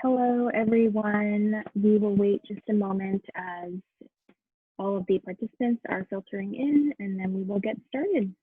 Hello, everyone. We will wait just a moment as all of the participants are filtering in, and then we will get started.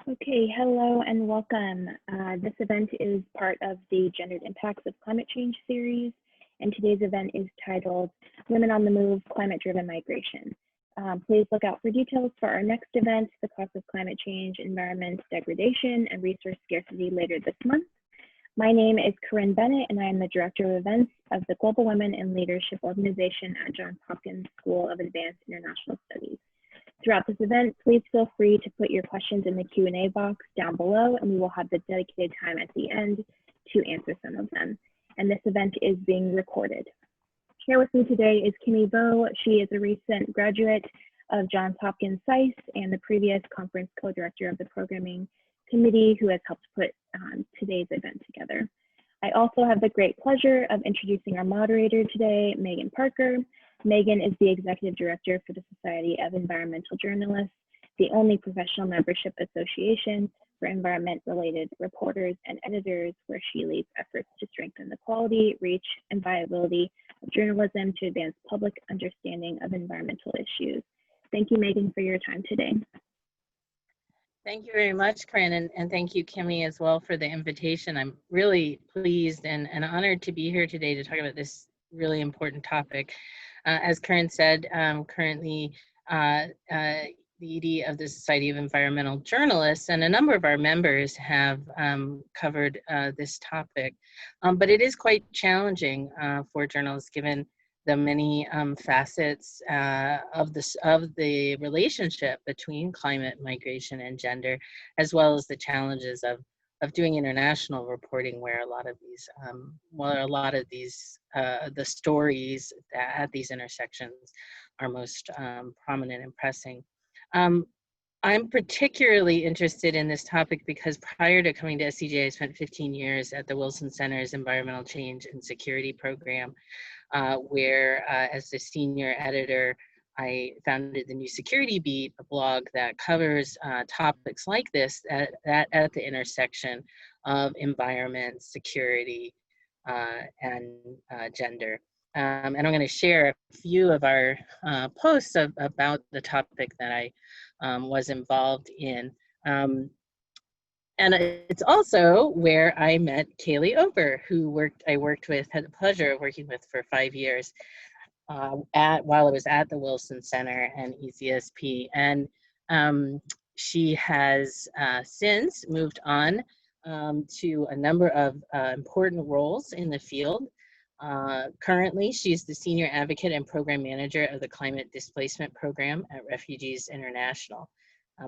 Okay, hello and welcome. This event is part of the Gendered Impacts of Climate Change series, and today's event is titled Women on the Move, Climate-Driven Migration. Please look out for details for our next event, The Cost of Climate Change, Environment Degradation, and Resource Scarcity later this month. My name is Corinne Bennett, and I am the Director of Events of the Global Women in Leadership Organization at Johns Hopkins School of Advanced International Studies. Throughout this event, please feel free to put your questions in the Q&A box down below, and we will have the dedicated time at the end to answer some of them. And this event is being recorded. Here with me today is Kimmy Vo. She is a recent graduate of Johns Hopkins SICE and the previous conference co-director of the programming committee who has helped put today's event together. I also have the great pleasure of introducing our moderator today, Meaghan Parker. Meaghan is the Executive Director for the Society of Environmental Journalists, the only professional membership association for environment-related reporters and editors, where she leads efforts to strengthen the quality, reach, and viability of journalism to advance public understanding of environmental issues. Thank you, Meaghan, for your time today. Thank you very much, Corinne, and thank you, Kimmy, as well for the invitation. I'm really pleased and honored to be here today to talk about this really important topic. As Corinne said, currently the ED of the Society of Environmental Journalists, and a number of our members have covered this topic. But it is quite challenging for journalists, given the many facets of the relationship between climate, migration, and gender, as well as the challenges of doing international reporting, where a lot of these the stories at these intersections are most prominent and pressing. I'm particularly interested in this topic because prior to coming to SCJ, I spent 15 years at the Wilson Center's Environmental Change and Security Program, where as the senior editor, I founded the New Security Beat, a blog that covers topics like this at the intersection of environment, security, and gender. And I'm going to share a few of our posts about the topic that I was involved in. And it's also where I met Kaylee Ober, who I had the pleasure of working with for 5 years while I was at the Wilson Center and ECSP. And she has since moved on to a number of important roles in the field. Currently, she's the Senior Advocate and Program Manager of the Climate Displacement Program at Refugees International.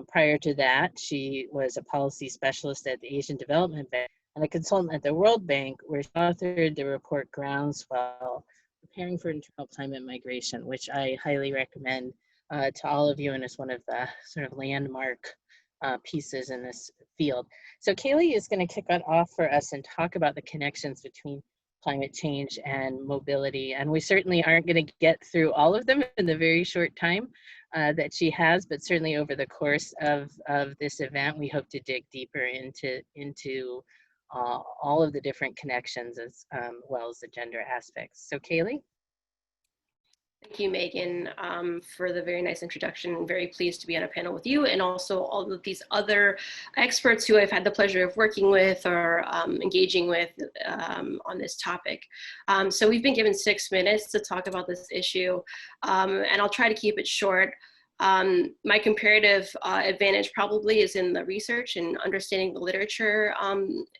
Prior to that, she was a policy specialist at the Asian Development Bank and a consultant at the World Bank, where she authored the report Groundswell, Preparing for Internal Climate Migration, which I highly recommend to all of you, and is one of the sort of landmark pieces in this field. So Kaylee is going to kick it off for us and talk about the connections between climate change and mobility. And we certainly aren't going to get through all of them in the very short time that she has, but certainly over the course of this event, we hope to dig deeper into all of the different connections as well as the gender aspects. So Kaylee? Thank you, Megan, for the very nice introduction. I'm very pleased to be on a panel with you and also all of these other experts who I've had the pleasure of working with or engaging with on this topic. So we've been given 6 minutes to talk about this issue, and I'll try to keep it short. My comparative advantage probably is in the research and understanding the literature.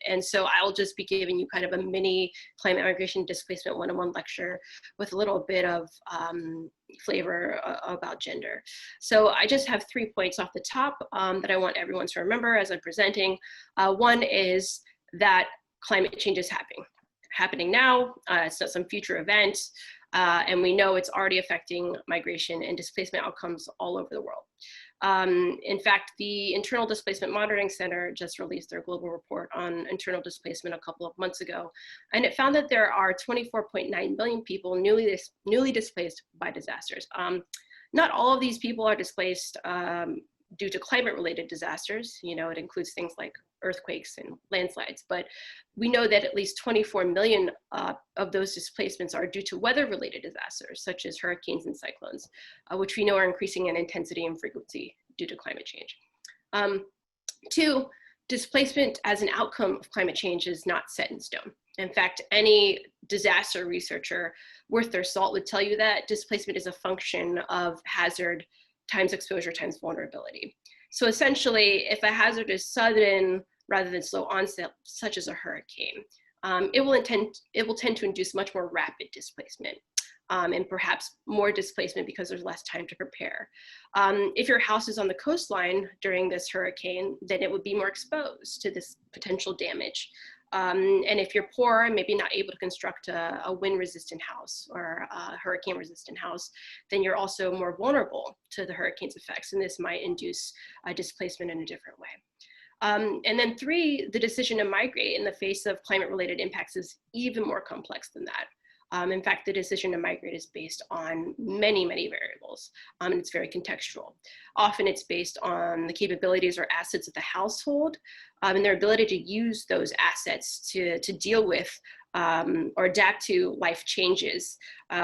And so I'll just be giving you kind of a mini climate migration displacement 101 lecture with a little bit of flavor about gender. So I just have 3 points off the top that I want everyone to remember as I'm presenting. One is that climate change is happening now. It's not some future event. And we know it's already affecting migration and displacement outcomes all over the world. In fact, the Internal Displacement Monitoring Center just released their global report on internal displacement a couple of months ago, and it found that there are 24.9 million people newly displaced by disasters. Not all of these people are displaced due to climate-related disasters. You know, it includes things like earthquakes and landslides, but we know that at least 24 million of those displacements are due to weather-related disasters, such as hurricanes and cyclones, which we know are increasing in intensity and frequency due to climate change. 2, displacement as an outcome of climate change is not set in stone. In fact, any disaster researcher worth their salt would tell you that displacement is a function of hazard times exposure times vulnerability. So essentially, if a hazard is sudden rather than slow onset, such as a hurricane, it will tend to induce much more rapid displacement and perhaps more displacement because there's less time to prepare. If your house is on the coastline during this hurricane, then it would be more exposed to this potential damage. And if you're poor and maybe not able to construct a wind-resistant house or a hurricane-resistant house, then you're also more vulnerable to the hurricane's effects, and this might induce displacement in a different way. And then 3, the decision to migrate in the face of climate-related impacts is even more complex than that. In fact, the decision to migrate is based on many, many variables, and it's very contextual. Often it's based on the capabilities or assets of the household and their ability to use those assets to deal with or adapt to life changes,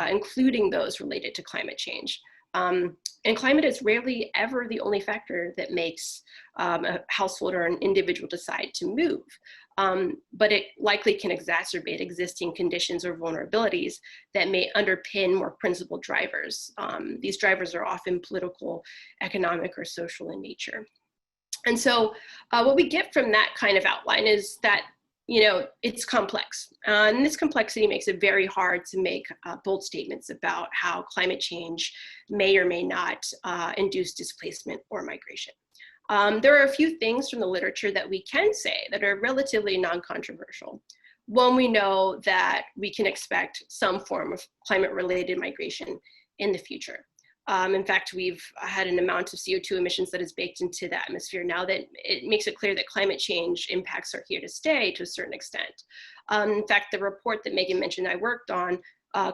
including those related to climate change. And climate is rarely ever the only factor that makes a household or an individual decide to move. But it likely can exacerbate existing conditions or vulnerabilities that may underpin more principal drivers. These drivers are often political, economic, or social in nature. And so what we get from that kind of outline is that, you know, it's complex. And this complexity makes it very hard to make bold statements about how climate change may or may not induce displacement or migration. There are a few things from the literature that we can say that are relatively non-controversial. One, we know that we can expect some form of climate-related migration in the future. In fact, we've had an amount of CO2 emissions that is baked into the atmosphere now that it makes it clear that climate change impacts are here to stay to a certain extent. In fact, the report that Megan mentioned I worked on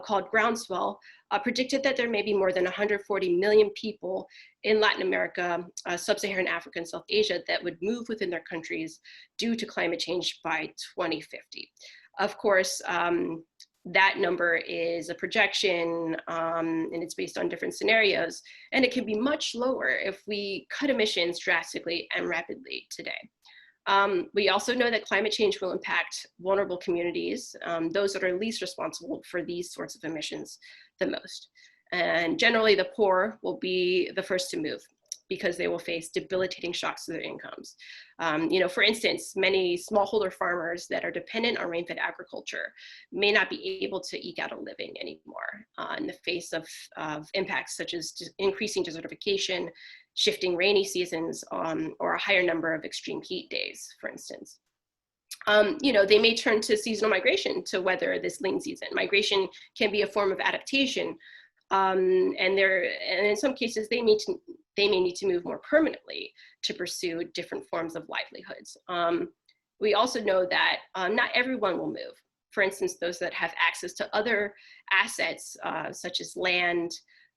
called Groundswell predicted that there may be more than 140 million people in Latin America, Sub-Saharan Africa, and South Asia that would move within their countries due to climate change by 2050. Of course, that number is a projection and it's based on different scenarios, and it can be much lower if we cut emissions drastically and rapidly today. We also know that climate change will impact vulnerable communities, those that are least responsible for these sorts of emissions the most. And generally the poor will be the first to move because they will face debilitating shocks to their incomes. You know, for instance, many smallholder farmers that are dependent on rain-fed agriculture may not be able to eke out a living anymore in the face of impacts such as increasing desertification, shifting rainy seasons, or a higher number of extreme heat days, for instance. You know, they may turn to seasonal migration to weather this lean season. Migration can be a form of adaptation, and in some cases they may need to move more permanently to pursue different forms of livelihoods. We also know that not everyone will move. For instance, those that have access to other assets such as land,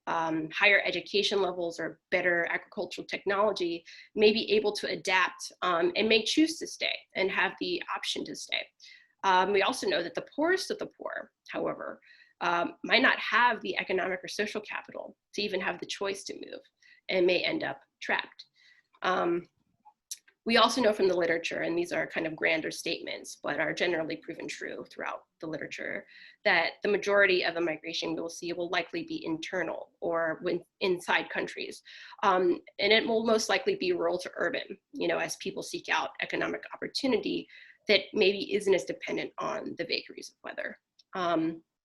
higher education levels, or better agricultural technology may be able to adapt and may choose to stay and have the option to stay. We also know that the poorest of the poor, however, might not have the economic or social capital to even have the choice to move and may end up trapped. We also know from the literature, and these are kind of grander statements, but are generally proven true throughout the literature, that the majority of the migration we will see will likely be internal or inside countries. And it will most likely be rural to urban, as people seek out economic opportunity that maybe isn't as dependent on the vagaries of weather.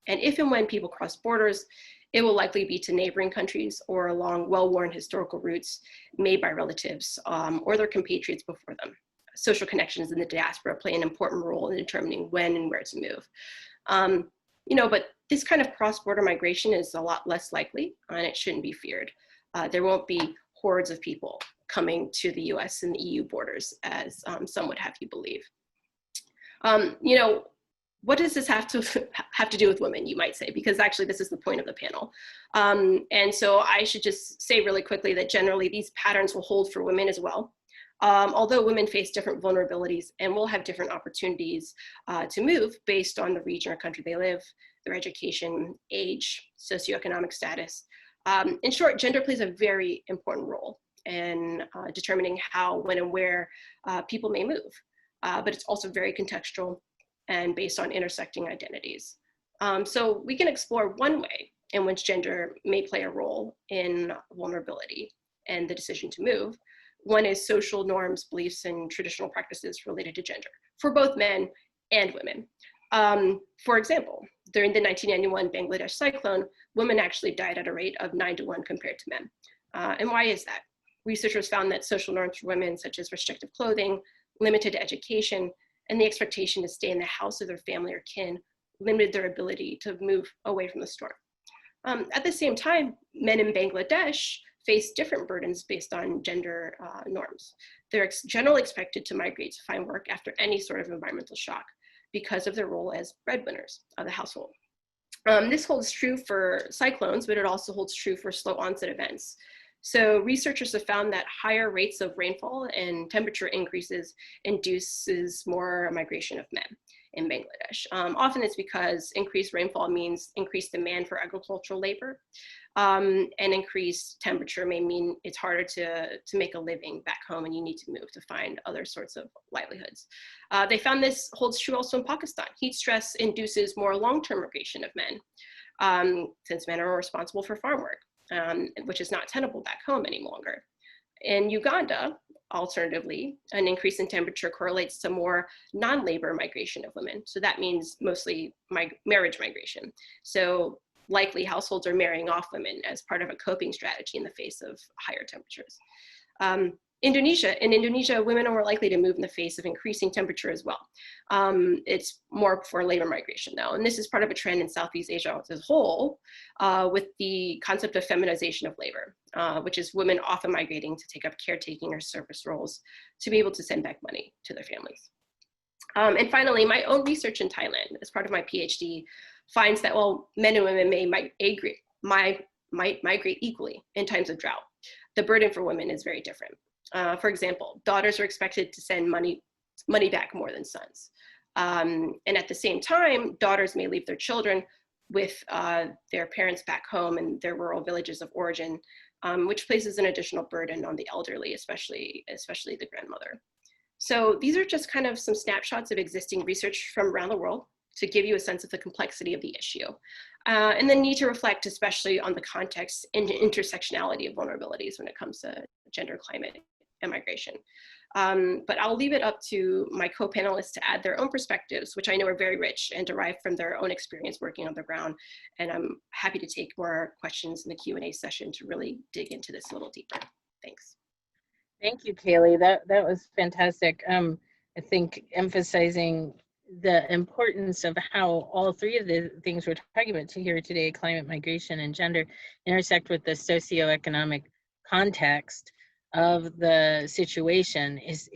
And if and when people cross borders, it will likely be to neighboring countries or along well-worn historical routes made by relatives or their compatriots before them. Social connections in the diaspora play an important role in determining when and where to move. But this kind of cross-border migration is a lot less likely, and it shouldn't be feared. There won't be hordes of people coming to the US and the EU borders, as some would have you believe. What does this have to do with women, you might say, because actually this is the point of the panel. And so I should just say really quickly that generally these patterns will hold for women as well. Although women face different vulnerabilities and will have different opportunities to move based on the region or country they live, their education, age, socioeconomic status. In short, gender plays a very important role in determining how, when, and where people may move. But it's also very contextual and based on intersecting identities. So we can explore one way in which gender may play a role in vulnerability and the decision to move. One is social norms, beliefs, and traditional practices related to gender for both men and women. For example, during the 1991 Bangladesh cyclone, women actually died at a rate of 9-to-1 compared to men. And why is that? Researchers found that social norms for women, such as restrictive clothing, limited education, and the expectation to stay in the house of their family or kin limited their ability to move away from the storm. At the same time, men in Bangladesh face different burdens based on gender norms. They're generally expected to migrate to find work after any sort of environmental shock because of their role as breadwinners of the household. This holds true for cyclones, but it also holds true for slow onset events. So researchers have found that higher rates of rainfall and temperature increases induces more migration of men in Bangladesh. Often it's because increased rainfall means increased demand for agricultural labor, and increased temperature may mean it's harder to make a living back home and you need to move to find other sorts of livelihoods. They found this holds true also in Pakistan. Heat stress induces more long-term migration of men, since men are responsible for farm work. Which is not tenable back home any longer. In Uganda, alternatively, an increase in temperature correlates to more non-labor migration of women. So that means mostly marriage migration. So likely households are marrying off women as part of a coping strategy in the face of higher temperatures. In Indonesia, women are more likely to move in the face of increasing temperature as well. It's more for labor migration though, and this is part of a trend in Southeast Asia as a whole with the concept of feminization of labor, which is women often migrating to take up caretaking or service roles to be able to send back money to their families. And finally, my own research in Thailand as part of my PhD finds that while men and women may migrate equally in times of drought, the burden for women is very different. For example, daughters are expected to send money back more than sons. And at the same time, daughters may leave their children with their parents back home in their rural villages of origin, which places an additional burden on the elderly, especially the grandmother. So these are just kind of some snapshots of existing research from around the world to give you a sense of the complexity of the issue. And the need to reflect especially on the context and intersectionality of vulnerabilities when it comes to gender, climate, and migration. But I'll leave it up to my co-panelists to add their own perspectives, which I know are very rich and derived from their own experience working on the ground. And I'm happy to take more questions in the Q&A session to really dig into this a little deeper. Thanks. Thank you, Kaylee. That was fantastic. I think emphasizing the importance of how all three of the things we're talking about here today, climate, migration, and gender, intersect with the socioeconomic context of the situation is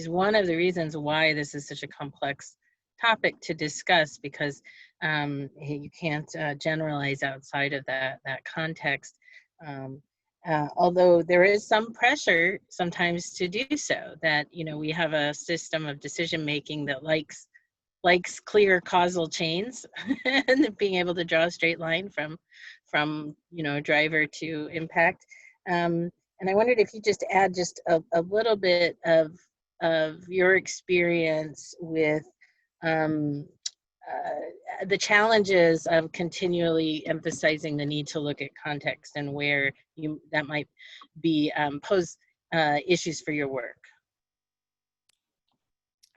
one of the reasons why this is such a complex topic to discuss, because you can't generalize outside of that context. Although there is some pressure sometimes to do so, that we have a system of decision making that likes likes clear causal chains and being able to draw a straight line from driver to impact. And I wondered if you just add just a little bit of your experience with the challenges of continually emphasizing the need to look at context and where that might be pose issues for your work.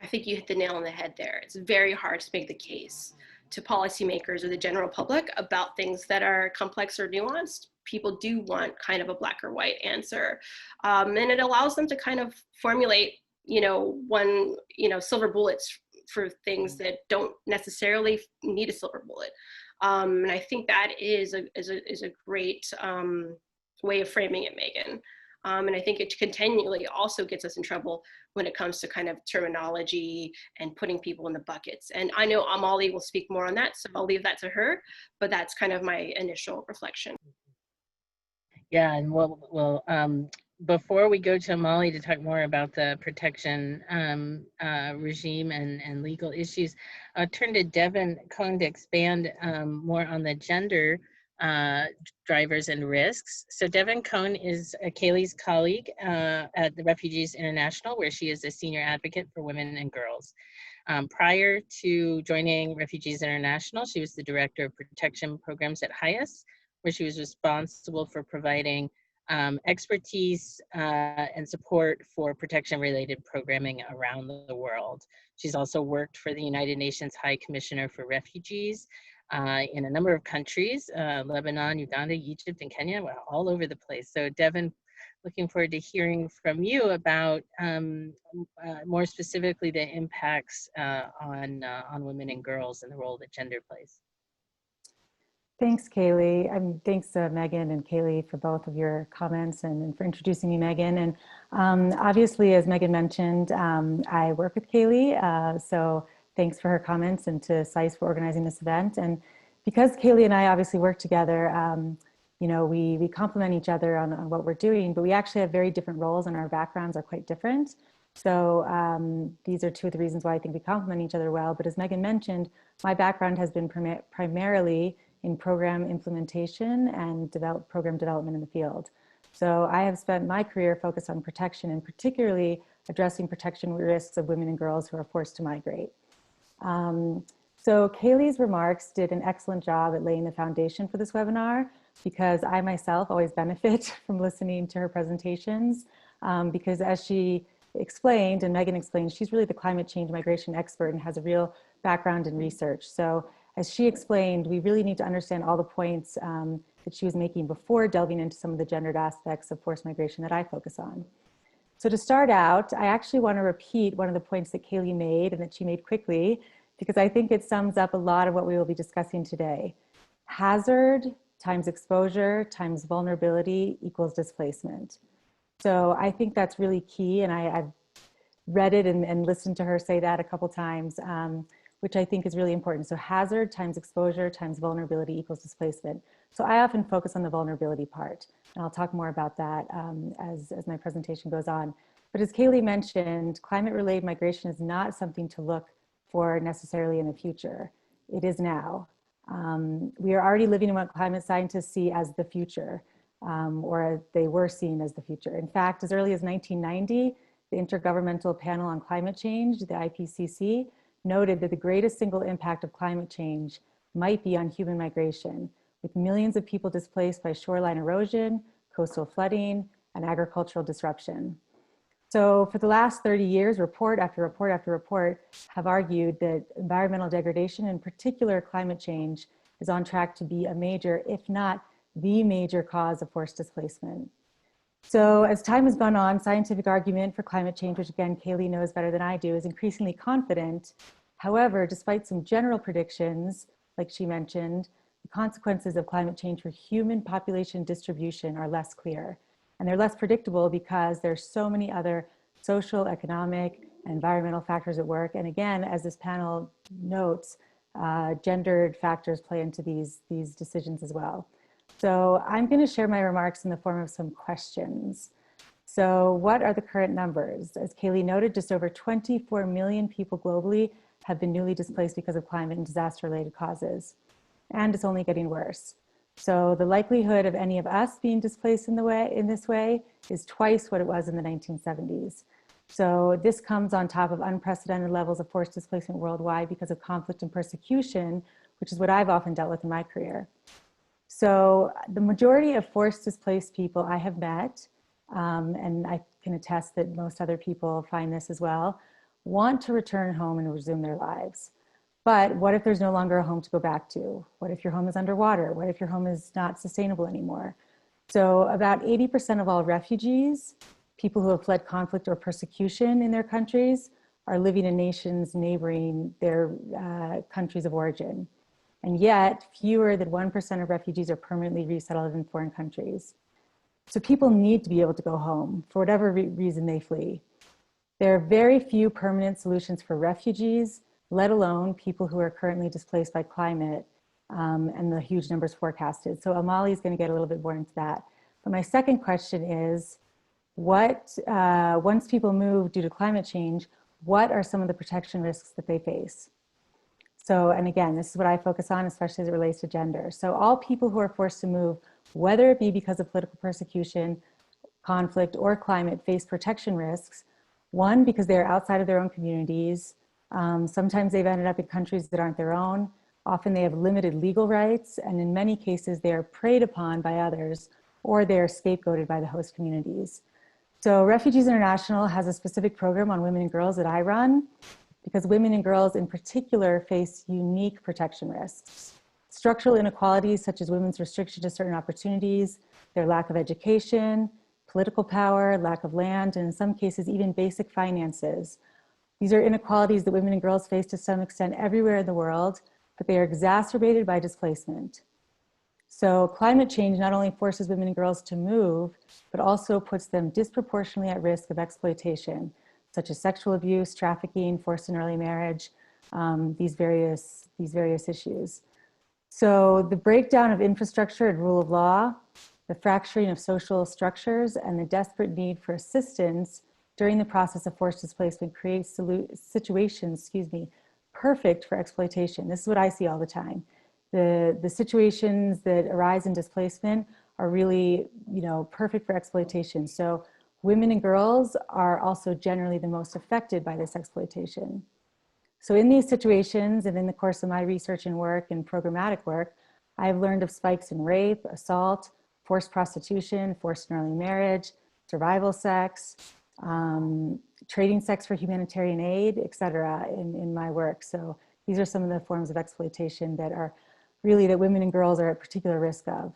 I think you hit the nail on the head there. It's very hard to make the case to policymakers or the general public about things that are complex or nuanced. People do want kind of a black or white answer. And it allows them to kind of formulate, silver bullets for things that don't necessarily need a silver bullet. And I think that is a great way of framing it, Meaghan. And I think it continually also gets us in trouble when it comes to kind of terminology and putting people in the buckets. And I know Amali will speak more on that, so I'll leave that to her, but that's kind of my initial reflection. Yeah, and we'll before we go to Amali to talk more about the protection regime and legal issues, I'll turn to Devon Cone to expand more on the gender drivers and risks. So Devon Cone is Kaylee's colleague at the Refugees International, where she is a senior advocate for women and girls. Prior to joining Refugees International, she was the director of protection programs at HIAS, where she was responsible for providing expertise and support for protection-related programming around the world. She's also worked for the United Nations High Commissioner for Refugees in a number of countries, Lebanon, Uganda, Egypt, and Kenya, all over the place. So Devon, looking forward to hearing from you about more specifically the impacts on women and girls and the role that gender plays. Thanks, Kaylee. Thanks, Meaghan and Kaylee, for both of your comments and for introducing me, Meaghan. And obviously, as Meaghan mentioned, I work with Kaylee, so thanks for her comments and to SAIS for organizing this event. And because Kaylee and I obviously work together, we complement each other on what we're doing, but we actually have very different roles and our backgrounds are quite different. So these are two of the reasons why I think we complement each other well. But as Meaghan mentioned, my background has been primarily in program implementation and program development in the field. So I have spent my career focused on protection and particularly addressing protection risks of women and girls who are forced to migrate. So Kaylee's remarks did an excellent job at laying the foundation for this webinar, because I myself always benefit from listening to her presentations, because as she explained and Meaghan explained, she's really the climate change migration expert and has a real background in research. So as she explained, we really need to understand all the points that she was making before delving into some of the gendered aspects of forced migration that I focus on. So to start out, I actually want to repeat one of the points that Kaylee made and that she made quickly, because I think it sums up a lot of what we will be discussing today. Hazard times exposure times vulnerability equals displacement. So I think that's really key, and I've read it and listened to her say that a couple times, which I think is really important. So hazard times exposure times vulnerability equals displacement. So I often focus on the vulnerability part, and I'll talk more about that as my presentation goes on. But as Kaylee mentioned, climate-related migration is not something to look for necessarily in the future. It is now. We are already living in what climate scientists see as the future, or they were seen as the future. In fact, as early as 1990, the Intergovernmental Panel on Climate Change, the IPCC, noted that the greatest single impact of climate change might be on human migration, with millions of people displaced by shoreline erosion, coastal flooding, and agricultural disruption. So for the last 30 years, report after report after report have argued that environmental degradation, in particular climate change, is on track to be a major, if not the major cause of forced displacement. So as time has gone on, scientific argument for climate change, which again, Kaylee knows better than I do, is increasingly confident. However, despite some general predictions, like she mentioned, the consequences of climate change for human population distribution are less clear. And they're less predictable because there's so many other social, economic, and environmental factors at work. And again, as this panel notes, gendered factors play into these decisions as well. So I'm going to share my remarks in the form of some questions. So what are the current numbers? As Kaylee noted, just over 24 million people globally have been newly displaced because of climate and disaster-related causes. And it's only getting worse. So the likelihood of any of us being displaced in this way is twice what it was in the 1970s. So this comes on top of unprecedented levels of forced displacement worldwide because of conflict and persecution, which is what I've often dealt with in my career. So the majority of forced displaced people I have met, and I can attest that most other people find this as well, want to return home and resume their lives. But what if there's no longer a home to go back to? What if your home is underwater? What if your home is not sustainable anymore? So about 80% of all refugees, people who have fled conflict or persecution in their countries, are living in nations neighboring their countries of origin. And yet, fewer than 1% of refugees are permanently resettled in foreign countries. So people need to be able to go home for whatever reason they flee. There are very few permanent solutions for refugees, let alone people who are currently displaced by climate and the huge numbers forecasted. So Amali is going to get a little bit more into that. But my second question is, once people move due to climate change, what are some of the protection risks that they face? So, and again, this is what I focus on, especially as it relates to gender. So all people who are forced to move, whether it be because of political persecution, conflict, or climate, face protection risks. One, because they're outside of their own communities. Sometimes they've ended up in countries that aren't their own. Often they have limited legal rights, and in many cases they are preyed upon by others, or they are scapegoated by the host communities. So Refugees International has a specific program on women and girls that I run, because women and girls in particular face unique protection risks. Structural inequalities such as women's restriction to certain opportunities, their lack of education, political power, lack of land, and in some cases even basic finances. These are inequalities that women and girls face to some extent everywhere in the world, but they are exacerbated by displacement. So climate change not only forces women and girls to move, but also puts them disproportionately at risk of exploitation, such as sexual abuse, trafficking, forced and early marriage, these various issues. So the breakdown of infrastructure and rule of law, the fracturing of social structures, and the desperate need for assistance during the process of forced displacement creates situations, perfect for exploitation. This is what I see all the time. The situations that arise in displacement are really, perfect for exploitation. So women and girls are also generally the most affected by this exploitation. So in these situations, and in the course of my research and work and programmatic work, I've learned of spikes in rape, assault, forced prostitution, forced and early marriage, survival sex, trading sex for humanitarian aid, et cetera, in my work. So these are some of the forms of exploitation that women and girls are at particular risk of.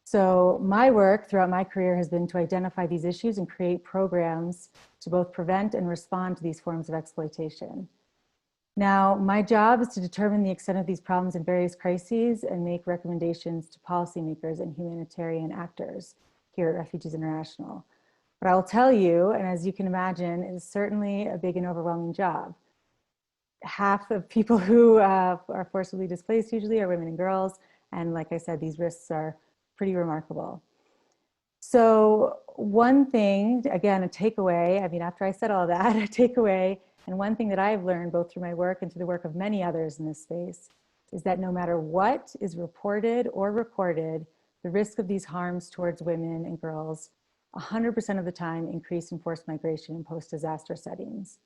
So my work throughout my career has been to identify these issues and create programs to both prevent and respond to these forms of exploitation. Now, my job is to determine the extent of these problems in various crises and make recommendations to policymakers and humanitarian actors here at Refugees International. But I will tell you, and as you can imagine, it is certainly a big and overwhelming job. Half of people who are forcibly displaced usually are women and girls. And like I said, these risks are pretty remarkable. So one thing, again, a takeaway, after I said all that, a takeaway, and one thing that I've learned both through my work and through the work of many others in this space is that no matter what is reported or recorded, the risk of these harms towards women and girls 100% of the time increase in forced migration in post-disaster settings.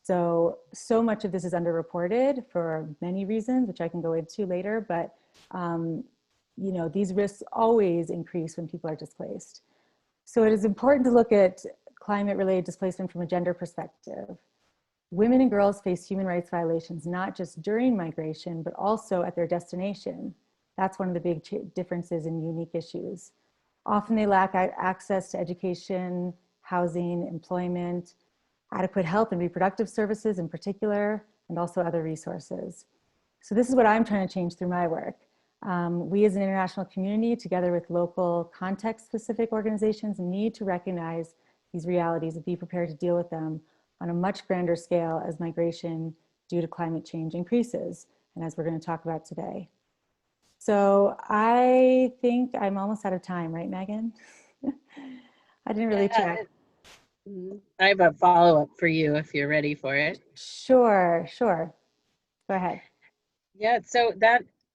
So much of this is underreported for many reasons, which I can go into later, but these risks always increase when people are displaced. So it is important to look at climate-related displacement from a gender perspective. Women and girls face human rights violations, not just during migration, but also at their destination. That's one of the big differences and unique issues. Often they lack access to education, housing, employment, adequate health and reproductive services in particular, and also other resources. So this is what I'm trying to change through my work. We as an international community, together with local context-specific organizations, need to recognize these realities and be prepared to deal with them on a much grander scale as migration due to climate change increases, and as we're going to talk about today. So I think I'm almost out of time, right, Meaghan? I didn't really check. I have a follow-up for you if you're ready for it. Sure, sure. Go ahead. Yeah,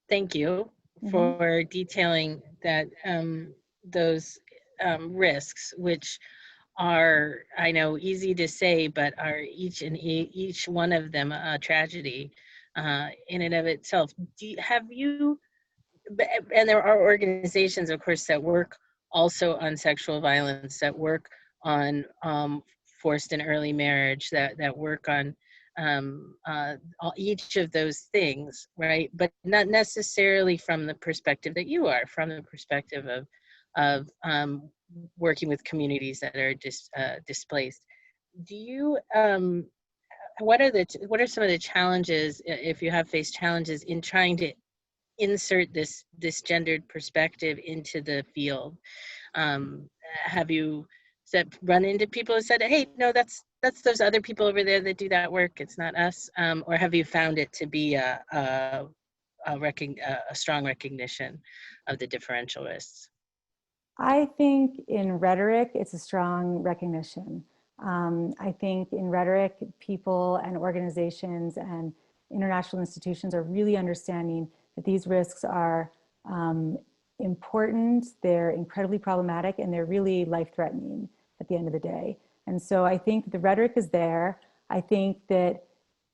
thank you for detailing that those risks, which are, I know, easy to say, but are each one of them a tragedy in and of itself. Have you, and there are organizations, of course, that work also on sexual violence, that work on forced and early marriage, that work on each of those things, right? But not necessarily from the perspective that you are, from the perspective of working with communities that are displaced. Do you what are some of the challenges, if you have faced challenges in trying to insert this gendered perspective into the field? Have you run into people who said, hey, no, that's those other people over there that do that work, it's not us? Or have you found it to be a strong recognition of the differential risks? I think in rhetoric, it's a strong recognition. I think in rhetoric, people and organizations and international institutions are really understanding that these risks are important, they're incredibly problematic, and they're really life-threatening at the end of the day. And so I think the rhetoric is there. I think that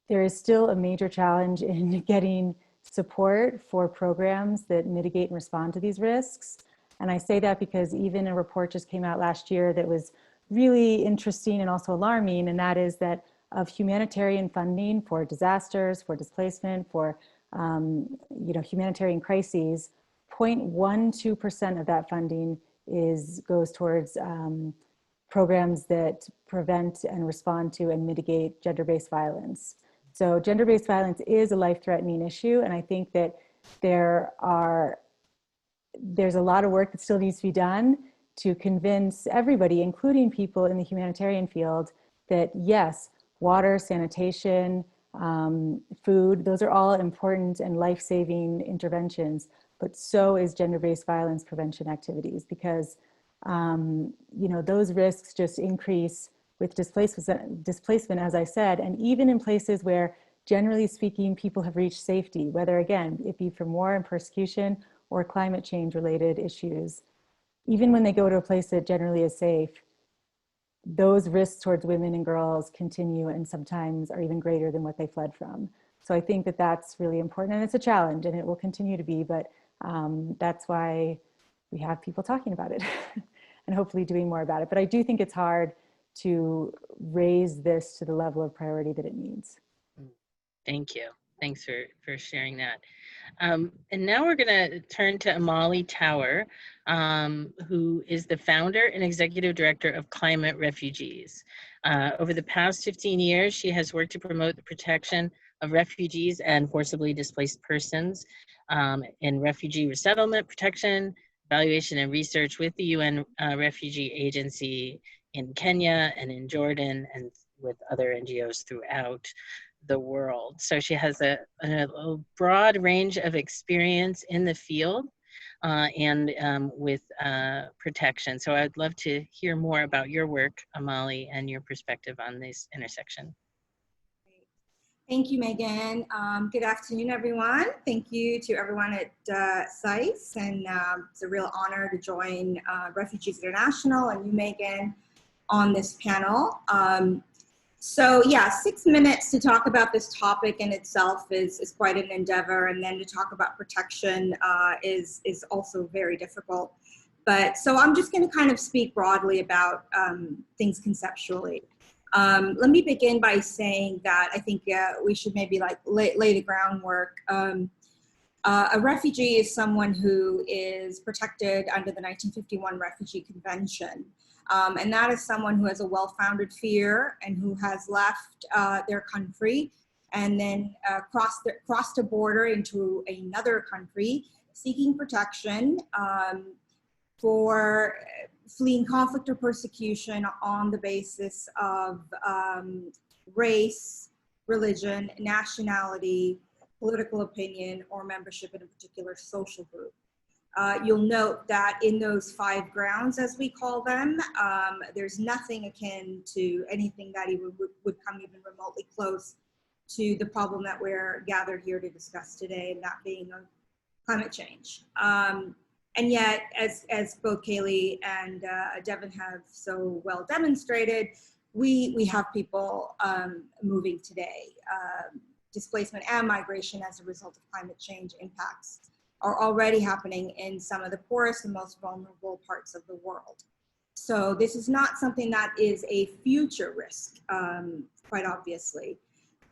there is still a major challenge in getting support for programs that mitigate and respond to these risks. And I say that because even a report just came out last year that was really interesting and also alarming, and that is that of humanitarian funding for disasters, for displacement, for humanitarian crises, 0.12% of that funding goes towards programs that prevent and respond to and mitigate gender-based violence. So gender-based violence is a life-threatening issue, and I think that there's a lot of work that still needs to be done to convince everybody, including people in the humanitarian field, that yes, water, sanitation, food, those are all important and life-saving interventions, but so is gender-based violence prevention activities, because those risks just increase with displacement, as I said, and even in places where, generally speaking, people have reached safety, whether, again, it be from war and persecution or climate change related issues. Even when they go to a place that generally is safe, those risks towards women and girls continue and sometimes are even greater than what they fled from. So I think that that's really important, and it's a challenge, and it will continue to be, but that's why we have people talking about it and hopefully doing more about it. But I do think it's hard to raise this to the level of priority that it needs. Thank you. Thanks for sharing that. And now we're going to turn to Amali Tower, who is the founder and executive director of Climate Refugees. Over the past 15 years, she has worked to promote the protection of refugees and forcibly displaced persons in refugee resettlement protection, evaluation and research with the UN Refugee Agency in Kenya and in Jordan, and with other NGOs throughout the world. So she has a broad range of experience in the field and with protection. So I'd love to hear more about your work, Amali, and your perspective on this intersection. Thank you, Megan. Good afternoon, everyone. Thank you to everyone at SICE, and it's a real honor to join Refugees International and you, Megan, on this panel. So yeah, 6 minutes to talk about this topic in itself is quite an endeavor, and then to talk about protection is also very difficult. But so I'm just going to kind of speak broadly about things conceptually. Let me begin by saying that I think we should maybe lay the groundwork. A refugee is someone who is protected under the 1951 Refugee Convention. And that is someone who has a well-founded fear and who has left their country and then crossed a border into another country seeking protection for fleeing conflict or persecution on the basis of race, religion, nationality, political opinion, or membership in a particular social group. You'll note that in those 5 grounds, as we call them, there's nothing akin to anything that even would come even remotely close to the problem that we're gathered here to discuss today, and that being climate change. And yet, as both Kaylee and Devon have so well demonstrated, we have people moving today. Displacement and migration as a result of climate change impacts are already happening in some of the poorest and most vulnerable parts of the world. So this is not something that is a future risk, quite obviously.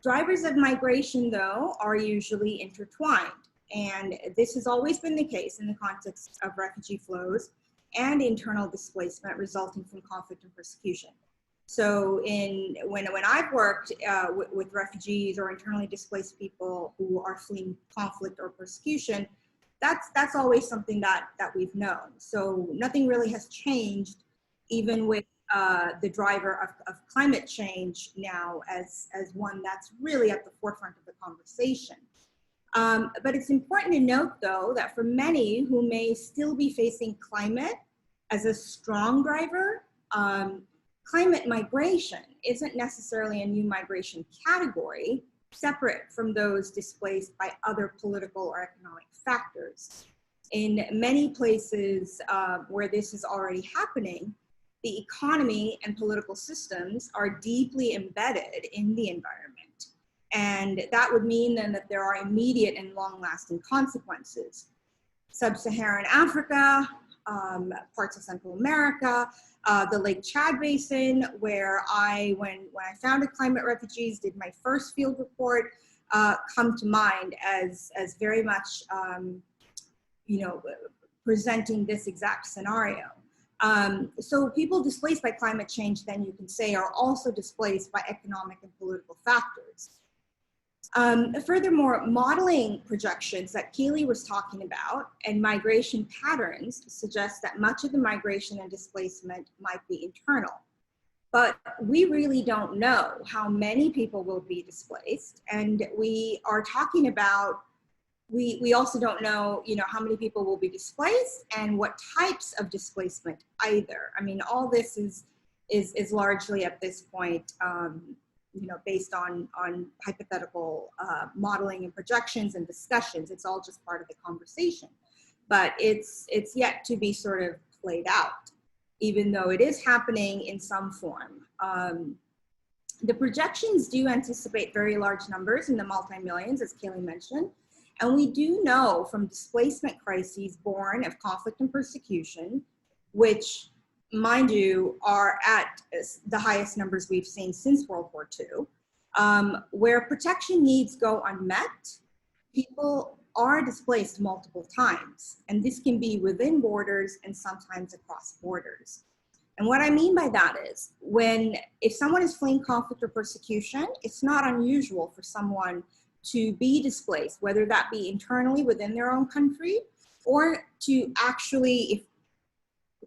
Drivers of migration, though, are usually intertwined. And this has always been the case in the context of refugee flows and internal displacement resulting from conflict and persecution. So when I've worked with refugees or internally displaced people who are fleeing conflict or persecution, that's always something that we've known. So nothing really has changed, even with the driver of climate change now as one that's really at the forefront of the conversation. But it's important to note, though, that for many who may still be facing climate as a strong driver, climate migration isn't necessarily a new migration category, separate from those displaced by other political or economic factors. In many places where this is already happening, the economy and political systems are deeply embedded in the environment. And that would mean then that there are immediate and long-lasting consequences. Sub-Saharan Africa, parts of Central America, the Lake Chad Basin, where when I founded Climate Refugees, did my first field report, come to mind as very much, presenting this exact scenario. So people displaced by climate change, then you can say, are also displaced by economic and political factors. Furthermore, modeling projections that Kaylee was talking about and migration patterns suggest that much of the migration and displacement might be internal. But we really don't know how many people will be displaced. And we are talking about, we also don't know, how many people will be displaced and what types of displacement either. I mean, all this is largely at this point, based on hypothetical modeling and projections and discussions. It's all just part of the conversation, but it's yet to be sort of played out, even though it is happening in some form. The projections do anticipate very large numbers in the multi-millions, as Kaylee mentioned, and we do know from displacement crises born of conflict and persecution, which, mind you, are at the highest numbers we've seen since World War II, where protection needs go unmet, people are displaced multiple times. And this can be within borders and sometimes across borders. And what I mean by that is, if someone is fleeing conflict or persecution, it's not unusual for someone to be displaced, whether that be internally within their own country, or to actually,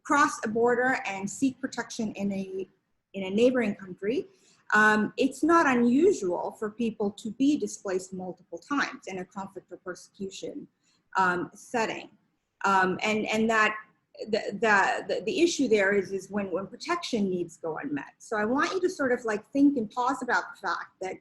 cross a border and seek protection in a neighboring country. It's not unusual for people to be displaced multiple times in a conflict or persecution setting. And that the issue there is when protection needs go unmet. So I want you to sort of think and pause about the fact that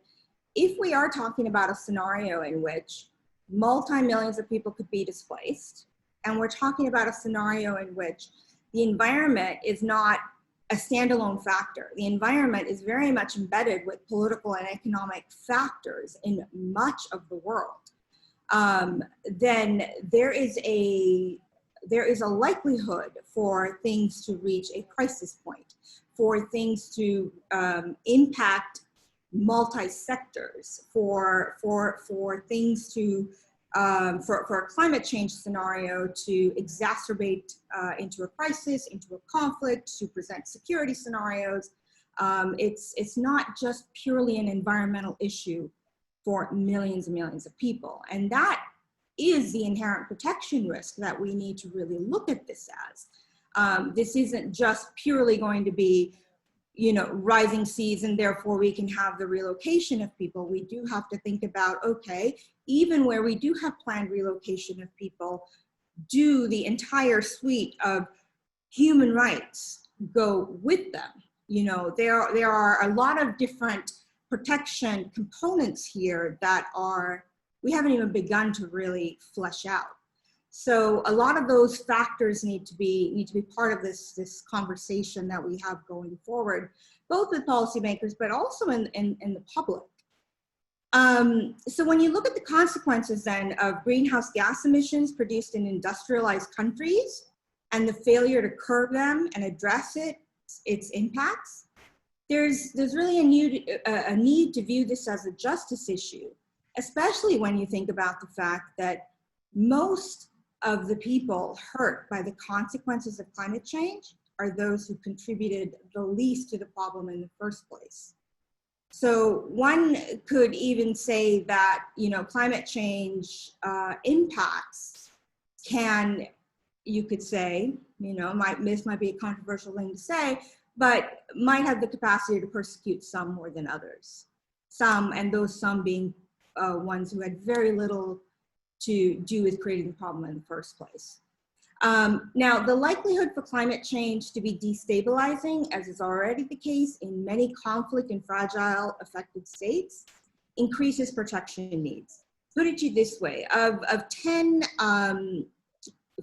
if we are talking about a scenario in which multi-millions of people could be displaced, and we're talking about a scenario in which the environment is not a standalone factor. The environment is very much embedded with political and economic factors in much of the world. Then there is a likelihood for things to reach a crisis point, for things to impact multi-sectors, for things to for a climate change scenario to exacerbate into a crisis, into a conflict, to present security scenarios. It's not just purely an environmental issue for millions and millions of people. And that is the inherent protection risk that we need to really look at this as. This isn't just purely going to be, rising seas and therefore we can have the relocation of people. We do have to think about, okay, even where we do have planned relocation of people, do the entire suite of human rights go with them? You know, there are a lot of different protection components here that we haven't even begun to really flesh out. So a lot of those factors need to be part of this conversation that we have going forward, both with policymakers, but also in the public. So when you look at the consequences then of greenhouse gas emissions produced in industrialized countries and the failure to curb them and address its impacts, there's really a need to view this as a justice issue, especially when you think about the fact that most of the people hurt by the consequences of climate change are those who contributed the least to the problem in the first place. So one could even say that, you know, climate change impacts can, you could say, you know, this might be a controversial thing to say, but might have the capacity to persecute some more than others. Some, and those some being ones who had very little to do with creating the problem in the first place. Now, the likelihood for climate change to be destabilizing, as is already the case in many conflict and fragile affected states, increases protection needs. Put it to you this way, of 10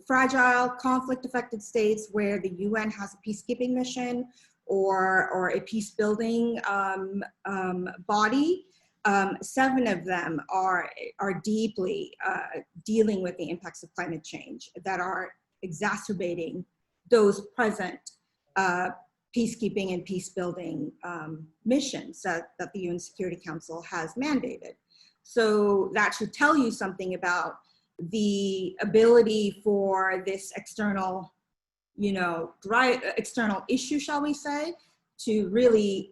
fragile conflict affected states where the UN has a peacekeeping mission or a peace building body, 7 of them are deeply dealing with the impacts of climate change that are exacerbating those present peacekeeping and peace building missions that the UN Security Council has mandated. So that should tell you something about the ability for this external, you know, external issue, shall we say, to really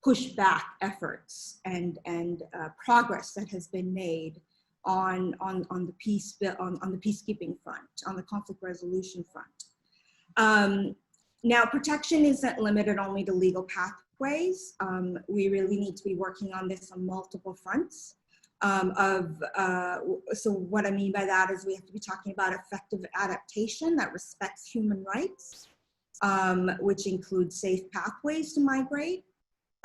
push back efforts and progress that has been made on the peacekeeping front, on the conflict resolution front. Now, protection isn't limited only to legal pathways. We really need to be working on this on multiple fronts. So what I mean by that is we have to be talking about effective adaptation that respects human rights, which includes safe pathways to migrate,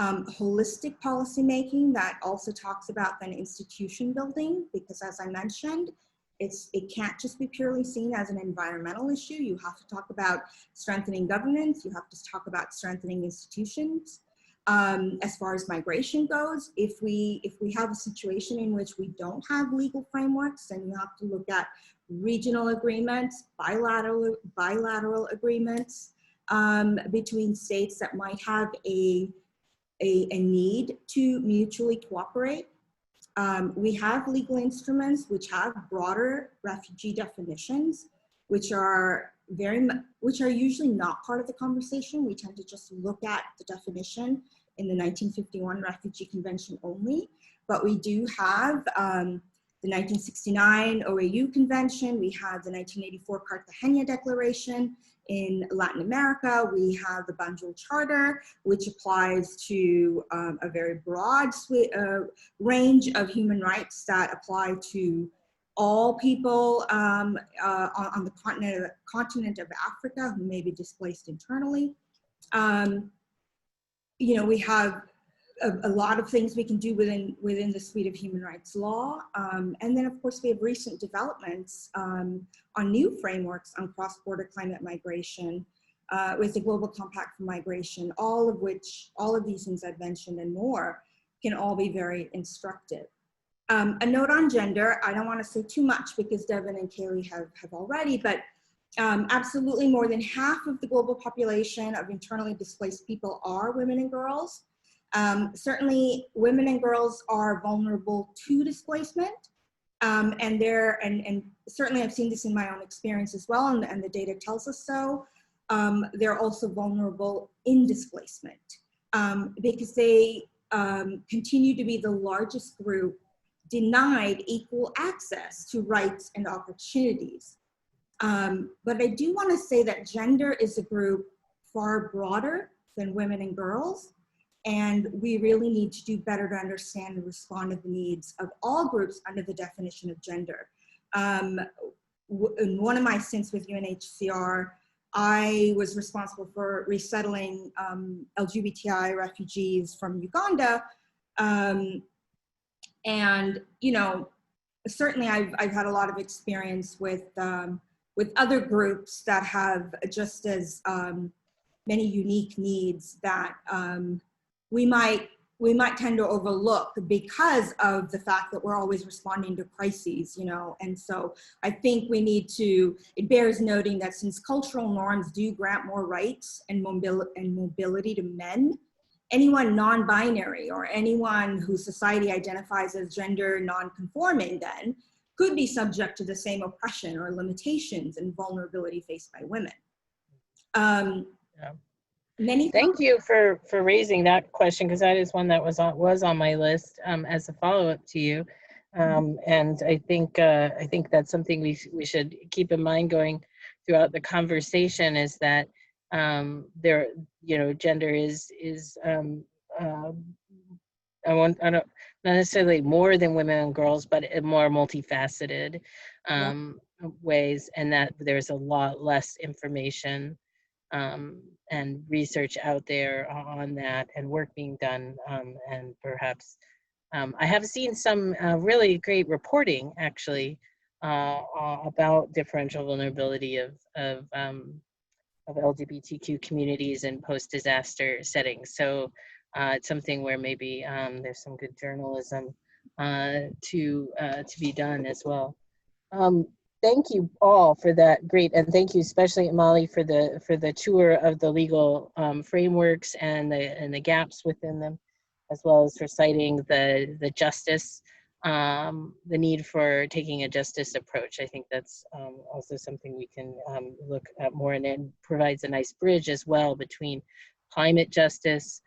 holistic policymaking that also talks about then institution building, because as I mentioned, it can't just be purely seen as an environmental issue. You have to talk about strengthening governance. You have to talk about strengthening institutions. As far as migration goes, if we have a situation in which we don't have legal frameworks, then you have to look at regional agreements, bilateral agreements between states that might have a need to mutually cooperate. We have legal instruments which have broader refugee definitions, which are usually not part of the conversation. We tend to just look at the definition in the 1951 Refugee Convention only, but we do have the 1969 OAU Convention, we have the 1984 Cartagena Declaration. In Latin America, we have the Banjul Charter, which applies to a very broad range of human rights that apply to all people on the continent of Africa who may be displaced internally. You know, we have a lot of things we can do within the suite of human rights law. And then of course we have recent developments on new frameworks on cross-border climate migration with the Global Compact for Migration, all of these things I've mentioned and more can all be very instructive. A note on gender, I don't want to say too much because Devon and Kaylee have already, but absolutely more than half of the global population of internally displaced people are women and girls. Certainly women and girls are vulnerable to displacement and certainly I've seen this in my own experience as well, and the data tells us so. They're also vulnerable in displacement because they continue to be the largest group denied equal access to rights and opportunities. But I do want to say that gender is a group far broader than women and girls. And we really need to do better to understand and respond to the needs of all groups under the definition of gender. in one of my stints with UNHCR, I was responsible for resettling LGBTI refugees from Uganda. And, you know, certainly I've had a lot of experience with other groups that have just as many unique needs that we might tend to overlook because of the fact that we're always responding to crises, you know. And so I think we need to, it bears noting that since cultural norms do grant more rights and mobility to men, anyone non-binary or anyone whose society identifies as gender non-conforming then could be subject to the same oppression or limitations and vulnerability faced by women. Thank you for raising that question, because that is one that was on my list as a follow-up to you, and I think that's something we should keep in mind going throughout the conversation, is that there, you know, gender is I don't, not necessarily more than women and girls, but more multifaceted ways, and that there's a lot less information and research out there on that, and work being done, and perhaps I have seen some really great reporting actually about differential vulnerability of LGBTQ communities in post-disaster settings. So it's something where maybe there's some good journalism to be done as well. Thank you all for that great, and thank you especially Amali for the tour of the legal frameworks and the gaps within them, as well as for citing the justice, the need for taking a justice approach. I think that's also something we can look at more, and it provides a nice bridge as well between climate justice,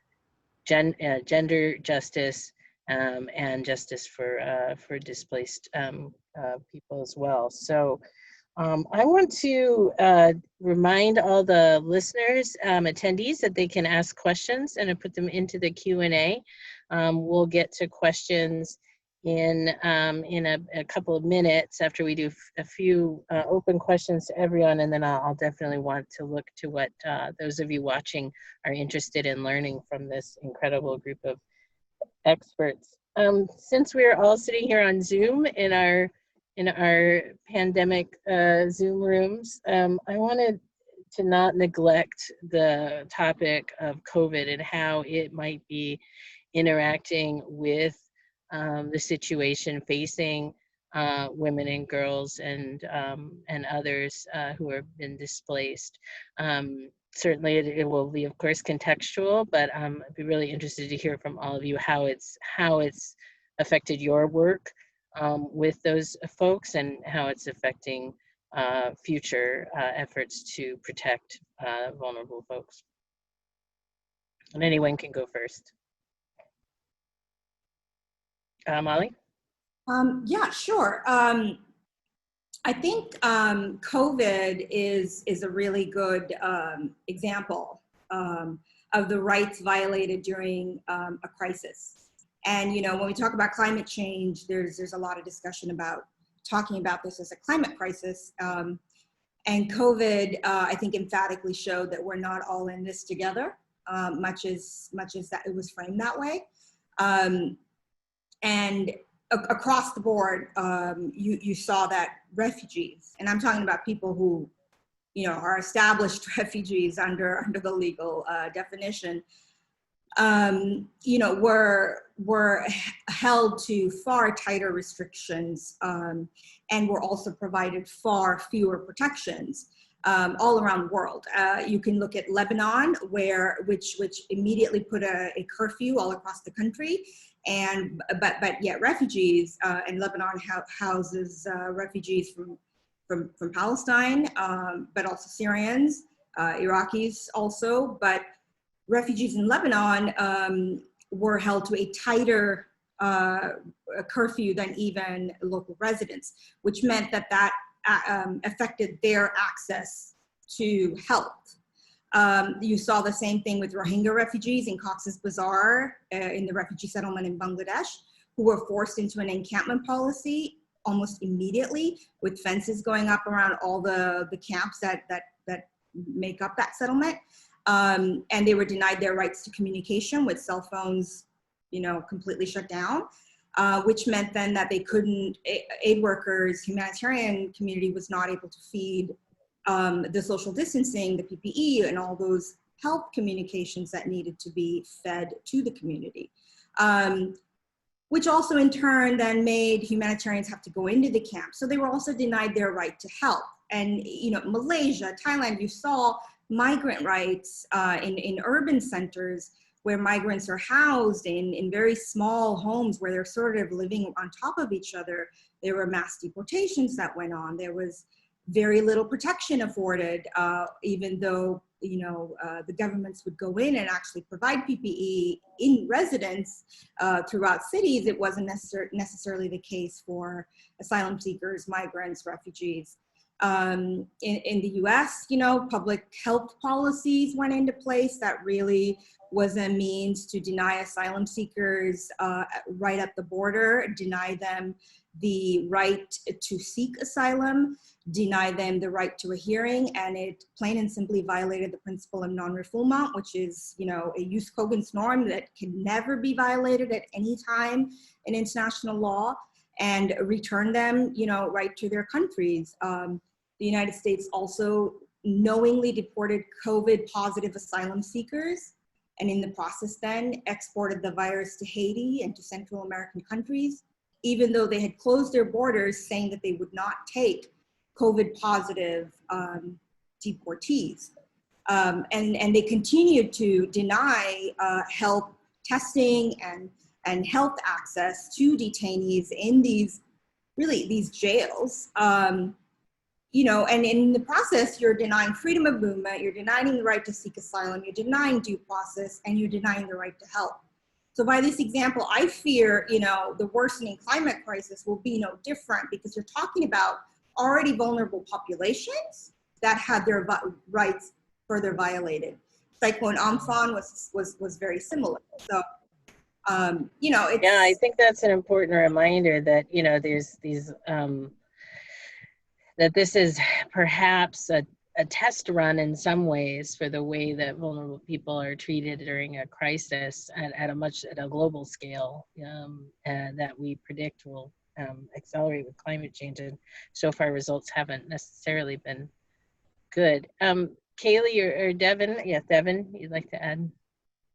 gender justice, and justice for displaced people as well. So I want to remind all the listeners, attendees, that they can ask questions and put them into the Q&A. We'll get to questions in a couple of minutes after we do a few open questions to everyone, and then I'll definitely want to look to what those of you watching are interested in learning from this incredible group of experts. Since we're all sitting here on Zoom in our pandemic Zoom rooms, I wanted to not neglect the topic of COVID and how it might be interacting with the situation facing women and girls and others who have been displaced. Certainly it will be, of course, contextual, but I'd be really interested to hear from all of you how it's affected your work with those folks, and how it's affecting future efforts to protect vulnerable folks. And anyone can go first. Molly? Yeah, sure. I think COVID is a really good example of the rights violated during a crisis. And, you know, when we talk about climate change, there's a lot of discussion about talking about this as a climate crisis. And COVID, I think, emphatically showed that we're not all in this together, much as that it was framed that way. And across the board, you saw that refugees, and I'm talking about people who, you know, are established refugees under the legal definition, you know, were held to far tighter restrictions, and were also provided far fewer protections all around the world. You can look at Lebanon, which immediately put a curfew all across the country. But yet refugees, and Lebanon houses refugees from Palestine, but also Syrians, Iraqis also. But refugees in Lebanon were held to a tighter curfew than even local residents, which meant that affected their access to health. You saw the same thing with Rohingya refugees in Cox's Bazar in the refugee settlement in Bangladesh, who were forced into an encampment policy almost immediately, with fences going up around all the camps that make up that settlement. And they were denied their rights to communication with cell phones, completely shut down, which meant then that they couldn't, aid workers, humanitarian community was not able to feed the social distancing, the PPE, and all those health communications that needed to be fed to the community. Which also in turn then made humanitarians have to go into the camp. So they were also denied their right to health. And Malaysia, Thailand, you saw migrant rights in urban centers where migrants are housed in very small homes where they're sort of living on top of each other. There were mass deportations that went on. There was very little protection afforded, even though the governments would go in and actually provide PPE in residence throughout cities. It wasn't necessarily the case for asylum seekers, migrants, refugees. In the US, public health policies went into place that really was a means to deny asylum seekers right at the border, deny them the right to seek asylum, deny them the right to a hearing, and it plain and simply violated the principle of non-refoulement, which is, a jus cogens norm that can never be violated at any time in international law, and return them, right to their countries. The United States also knowingly deported COVID-positive asylum seekers, and in the process then exported the virus to Haiti and to Central American countries, even though they had closed their borders, saying that they would not take COVID positive deportees. And they continued to deny health testing and health access to detainees in these jails. And in the process, you're denying freedom of movement, you're denying the right to seek asylum, you're denying due process, and you're denying the right to health. So by this example, I fear, the worsening climate crisis will be no different, because you're talking about already vulnerable populations that had their rights further violated. Cyclone Amphan was very similar. So, it's... Yeah, I think that's an important reminder that, there's these, that this is perhaps a test run in some ways for the way that vulnerable people are treated during a crisis at a global scale, and that we predict will accelerate with climate change. And so far results haven't necessarily been good. Kaylee or Devon? Yes, Devon, you'd like to add?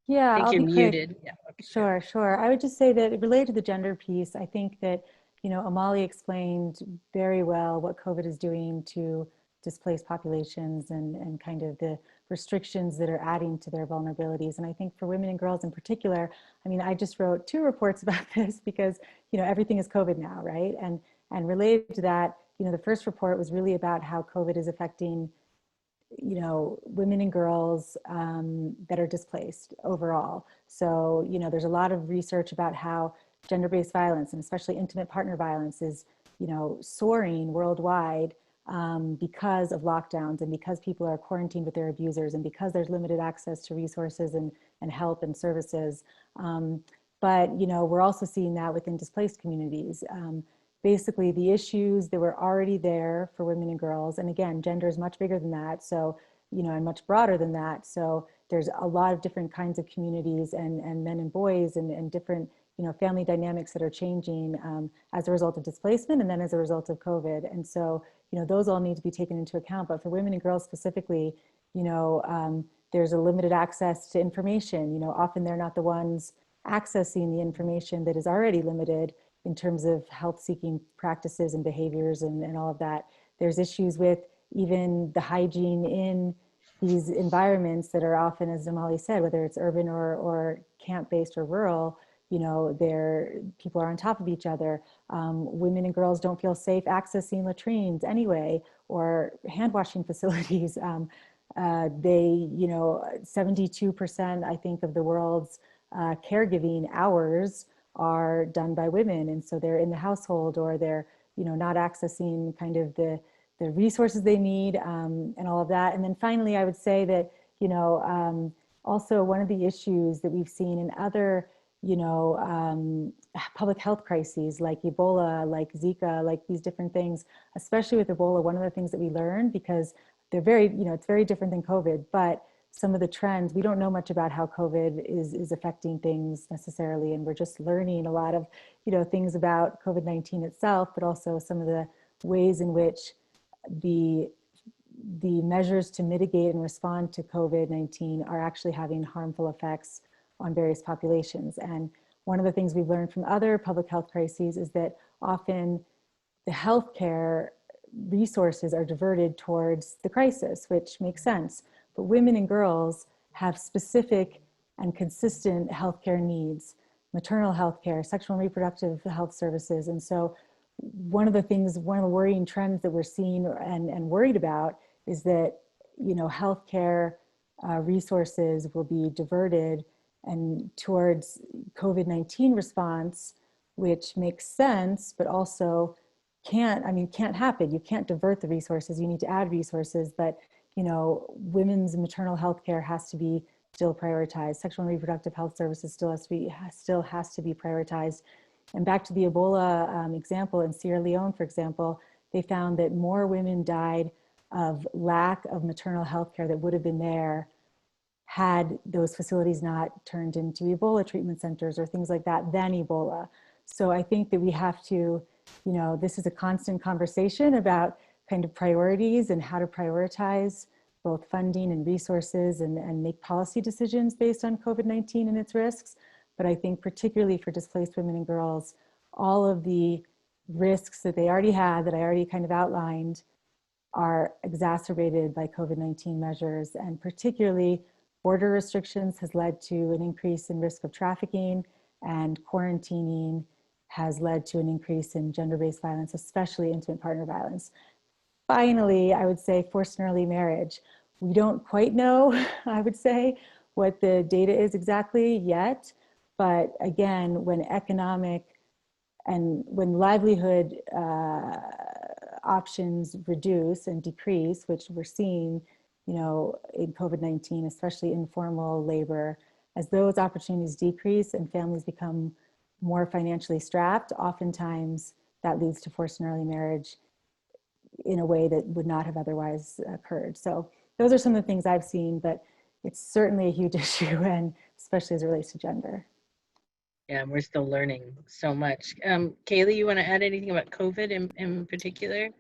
Yeah, I think I'll you're be quick. muted. Yeah, okay. Sure. I would just say that related to the gender piece, I think that, Amali explained very well what COVID is doing to displaced populations and kind of the restrictions that are adding to their vulnerabilities. And I think for women and girls in particular, I just wrote 2 reports about this because, everything is COVID now, right? And related to that, the first report was really about how COVID is affecting women and girls that are displaced overall. So, there's a lot of research about how gender-based violence, and especially intimate partner violence, is, soaring worldwide because of lockdowns and because people are quarantined with their abusers and because there's limited access to resources and help and services. But, we're also seeing that within displaced communities. Basically, the issues that were already there for women and girls, and again, gender is much bigger than that, so, and much broader than that. So there's a lot of different kinds of communities and men and boys and different, family dynamics that are changing as a result of displacement and then as a result of COVID. And so, those all need to be taken into account. But for women and girls specifically, there's a limited access to information. Often they're not the ones accessing the information that is already limited in terms of health-seeking practices and behaviors and all of that. There's issues with even the hygiene in these environments that are often, as Amali said, whether it's urban or camp-based or rural, people are on top of each other. Women and girls don't feel safe accessing latrines anyway, or hand washing facilities. 72%, I think, of the world's caregiving hours are done by women, and so they're in the household, or they're not accessing kind of the resources they need, and all of that. And then finally, I would say that also one of the issues that we've seen in other public health crises like Ebola, like Zika, like these different things, especially with Ebola. One of the things that we learned, because they're very, it's very different than COVID, but some of the trends, we don't know much about how COVID is affecting things necessarily. And we're just learning a lot of, things about COVID-19 itself, but also some of the ways in which the measures to mitigate and respond to COVID-19 are actually having harmful effects on various populations. And one of the things we've learned from other public health crises is that often the healthcare resources are diverted towards the crisis, which makes sense. But women and girls have specific and consistent healthcare needs, maternal health care, sexual and reproductive health services. And so one of the worrying trends that we're seeing and worried about is that, healthcare resources will be diverted and towards COVID-19 response, which makes sense, but also can't happen. You can't divert the resources, you need to add resources, but women's maternal health care has to be still prioritized. Sexual and reproductive health services still has to be prioritized. And back to the Ebola example, in Sierra Leone, for example, they found that more women died of lack of maternal health care that would have been there had those facilities not turned into Ebola treatment centers or things like that than Ebola. So I think that we have to, this is a constant conversation about kind of priorities and how to prioritize both funding and resources and make policy decisions based on COVID-19 and its risks. But I think particularly for displaced women and girls, all of the risks that they already had, that I already kind of outlined, are exacerbated by COVID-19 measures. And particularly border restrictions has led to an increase in risk of trafficking, and quarantining has led to an increase in gender-based violence, especially intimate partner violence. Finally, I would say forced and early marriage. We don't quite know, I would say, what the data is exactly yet. But again, when economic and when livelihood options reduce and decrease, which we're seeing, in COVID-19, especially informal labor, as those opportunities decrease and families become more financially strapped, oftentimes that leads to forced and early marriage in a way that would not have otherwise occurred. So those are some of the things I've seen, but it's certainly a huge issue, and especially as it relates to gender. Yeah, we're still learning so much. Kaylee, you want to add anything about COVID in particular?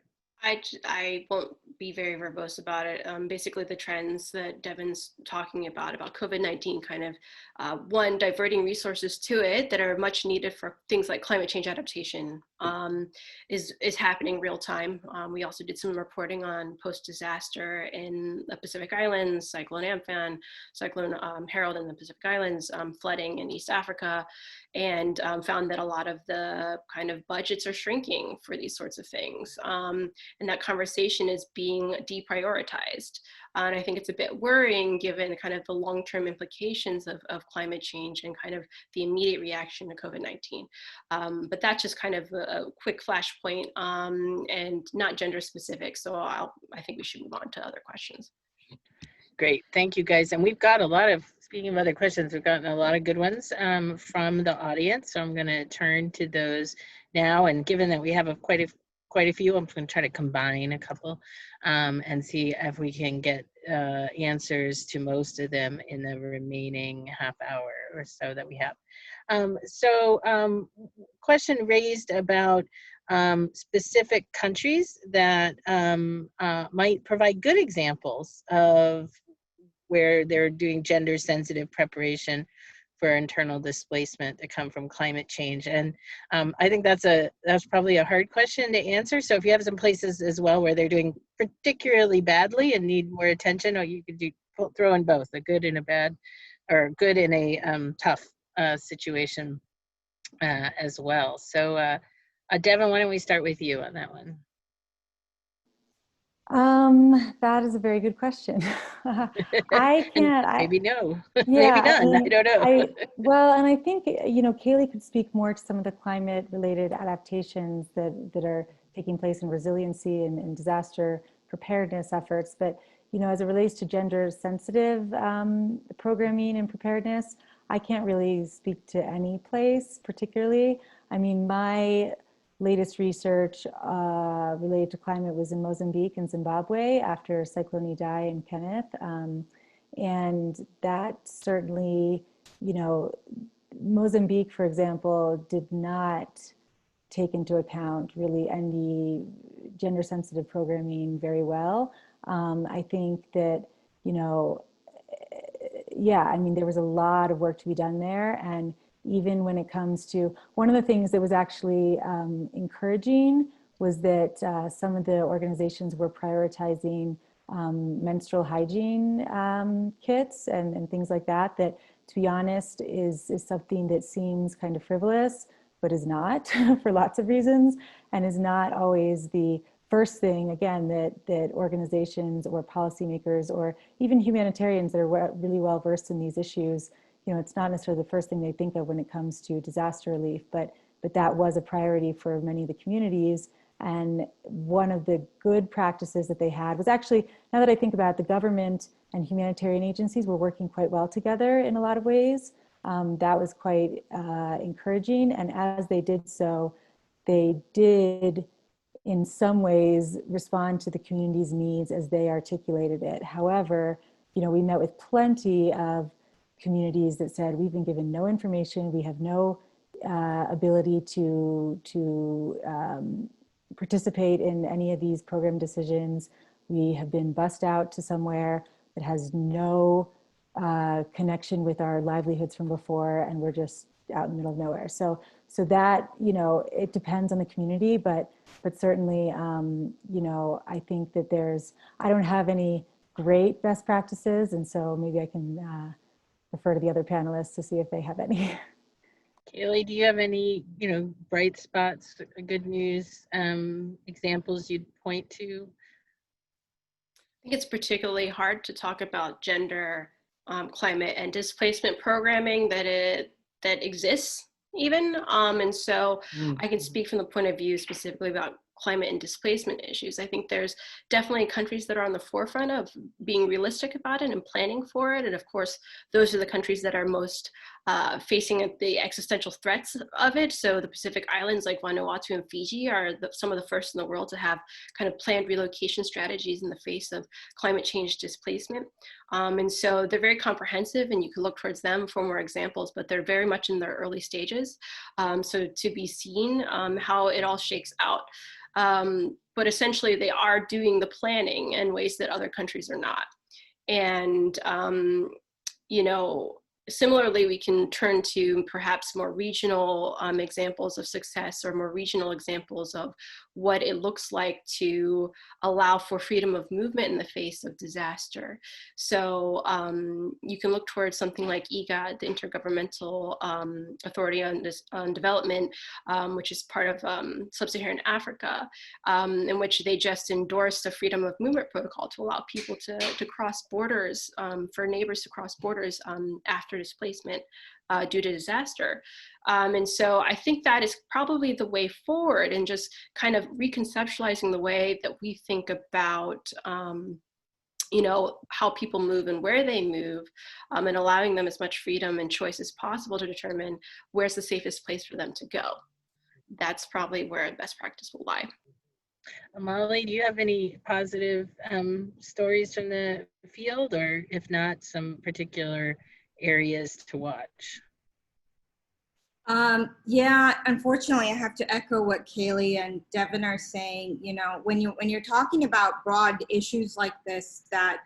I won't be very verbose about it. Basically, the trends that Devon's talking about COVID-19, kind of one, diverting resources to it that are much needed for things like climate change adaptation is happening real time. We also did some reporting on post-disaster in the Pacific Islands, Cyclone Amphan, Cyclone Harold in the Pacific Islands, flooding in East Africa, and found that a lot of the kind of budgets are shrinking for these sorts of things. And that conversation is being deprioritized. And I think it's a bit worrying given kind of the long-term implications of climate change and kind of the immediate reaction to COVID-19. But that's just kind of a quick flashpoint and not gender specific. So I think we should move on to other questions. Great, thank you guys. And we've got a lot of, speaking of other questions, we've gotten a lot of good ones from the audience. So I'm gonna turn to those now. And given that we have quite a few, I'm going to try to combine a couple and see if we can get answers to most of them in the remaining half hour or so that we have. Question raised about specific countries that might provide good examples of where they're doing gender sensitive preparation for internal displacement that come from climate change. And I think that's probably a hard question to answer. So if you have some places as well where they're doing particularly badly and need more attention, or you could throw in both, a good and a bad, or good in a tough situation as well. So Devon, why don't we start with you on that one? That is a very good question. I can't. Maybe no. Yeah, maybe none. I don't know. Well, and I think Kaylee could speak more to some of the climate-related adaptations that are taking place in resiliency and disaster preparedness efforts. But as it relates to gender-sensitive programming and preparedness, I can't really speak to any place particularly. I mean, my latest research related to climate was in Mozambique and Zimbabwe after Cyclone Idai and Kenneth. And that certainly, you know, Mozambique, for example, did not take into account really any gender sensitive programming very well. I think that, you know, yeah, I mean, there was a lot of work to be done there. And even when it comes to, one of the things that was actually encouraging was that some of the organizations were prioritizing menstrual hygiene kits and things like that, that to be honest is something that seems kind of frivolous, but is not for lots of reasons, and is not always the first thing, again, that organizations or policymakers or even humanitarians that are really well versed in these issues, you know, it's not necessarily the first thing they think of when it comes to disaster relief, but that was a priority for many of the communities. And one of the good practices that they had was actually, now that I think about it, the government and humanitarian agencies were working quite well together in a lot of ways. That was quite encouraging. And as they did so, they did in some ways respond to the community's needs as they articulated it. However, you know, we met with plenty of communities that said, we've been given no information, we have no ability to participate in any of these program decisions. We have been bussed out to somewhere that has no connection with our livelihoods from before, and we're just out in the middle of nowhere. So that, you know, it depends on the community, but certainly, you know, I think that I don't have any great best practices, and so maybe I can refer to the other panelists to see if they have any. Kaylee, do you have any, you know, bright spots, good news examples you'd point to? I think it's particularly hard to talk about gender, climate, and displacement programming that exists even. And so I can speak from the point of view specifically about climate and displacement issues. I think there's definitely countries that are on the forefront of being realistic about it and planning for it. And of course, those are the countries that are most facing the existential threats of it. So the Pacific Islands like Vanuatu and Fiji are some of the first in the world to have kind of planned relocation strategies in the face of climate change displacement. And so they're very comprehensive, and you can look towards them for more examples, but they're very much in their early stages. So to be seen how it all shakes out. But essentially they are doing the planning in ways that other countries are not. And, you know, similarly, we can turn to perhaps more regional examples of success, or more regional examples of what it looks like to allow for freedom of movement in the face of disaster. So you can look towards something like IGAD, the Intergovernmental Authority on Development, which is part of Sub-Saharan Africa, in which they just endorsed a freedom of movement protocol to allow people to cross borders, for neighbors to cross borders after displacement due to disaster. And so I think that is probably the way forward, and just kind of reconceptualizing the way that we think about you know, how people move and where they move, and allowing them as much freedom and choice as possible to determine where's the safest place for them to go. That's probably where best practice will lie. Amali, do you have any positive stories from the field, or if not, some particular areas to watch? Yeah, unfortunately, I have to echo what Kaylee and Devon are saying. You know, when you're talking about broad issues like this that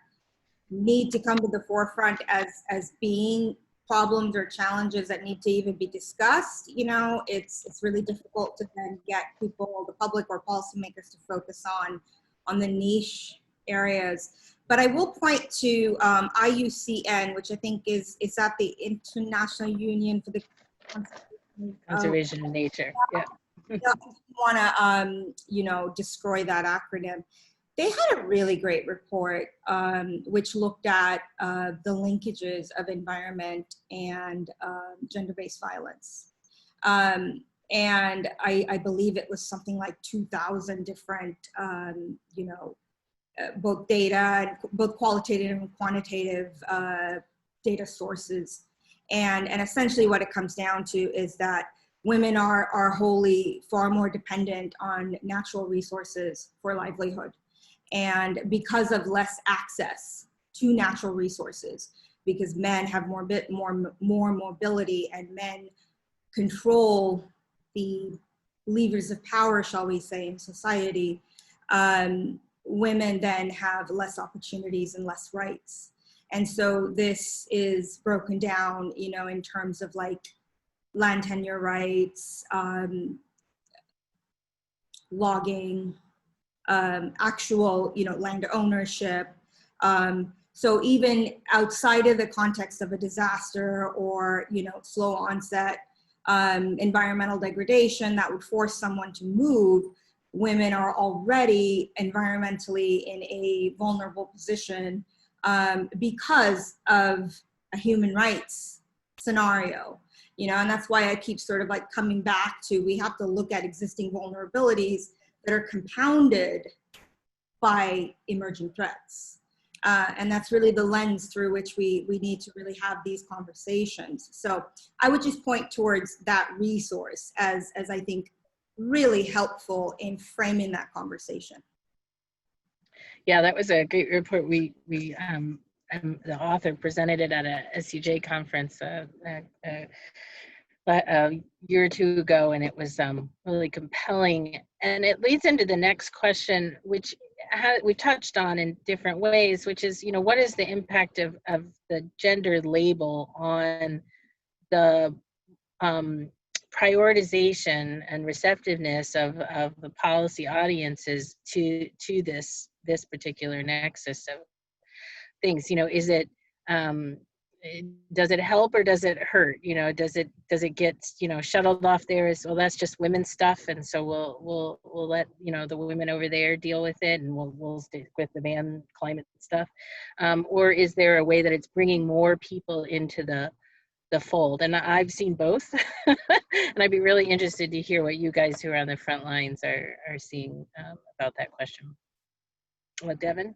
need to come to the forefront as being problems or challenges that need to even be discussed, you know, it's really difficult to then get people, the public or policymakers, to focus on the niche areas. But I will point to IUCN, which I think is at the International Union for the Conservation of Nature. Yeah. I don't want to, you know, destroy that acronym. They had a really great report, which looked at the linkages of environment and gender-based violence. And I believe it was something like 2,000 different, you know, both data, both qualitative and quantitative data sources. And essentially what it comes down to is that women are wholly far more dependent on natural resources for livelihood. And because of less access to natural resources, because men have more mobility and men control the levers of power, shall we say, in society, women then have less opportunities and less rights. And so this is broken down, you know, in terms of like land tenure rights, logging, actual, you know, land ownership. So even outside of the context of a disaster or, you know, slow onset environmental degradation that would force someone to move, women are already environmentally in a vulnerable position because of a human rights scenario, you know, and that's why I keep sort of like coming back to, we have to look at existing vulnerabilities that are compounded by emerging threats. And that's really the lens through which we need to really have these conversations. So I would just point towards that resource as I think really helpful in framing that conversation. Yeah, that was a great report. The author presented it at a SCJ conference a year or two ago, and it was really compelling. And it leads into the next question, which we touched on in different ways, which is, you know, what is the impact of the gender label on the prioritization and receptiveness of the policy audiences to this particular nexus of things? You know, is it does it help or does it hurt? You know, does it get, you know, shuttled off there as, well, that's just women's stuff, and so we'll let, you know, the women over there deal with it, and we'll stick with the man climate stuff, or is there a way that it's bringing more people into the fold? And I've seen both, and I'd be really interested to hear what you guys who are on the front lines are seeing about that question. What, Devon?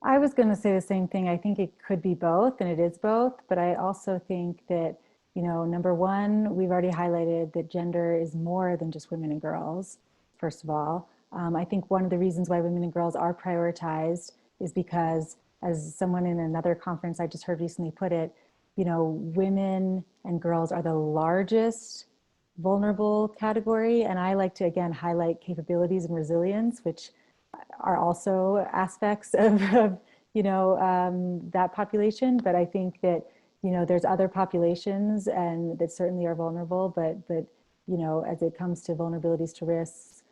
I was going to say the same thing. I think it could be both, and it is both. But I also think that, you know, number one, we've already highlighted that gender is more than just women and girls, first of all. I think one of the reasons why women and girls are prioritized is because, as someone in another conference I just heard recently put it, you know, women and girls are the largest vulnerable category. And I like to, again, highlight capabilities and resilience, which are also aspects of you know, that population. But I think that, you know, there's other populations and that certainly are vulnerable, but you know, as it comes to vulnerabilities to risks,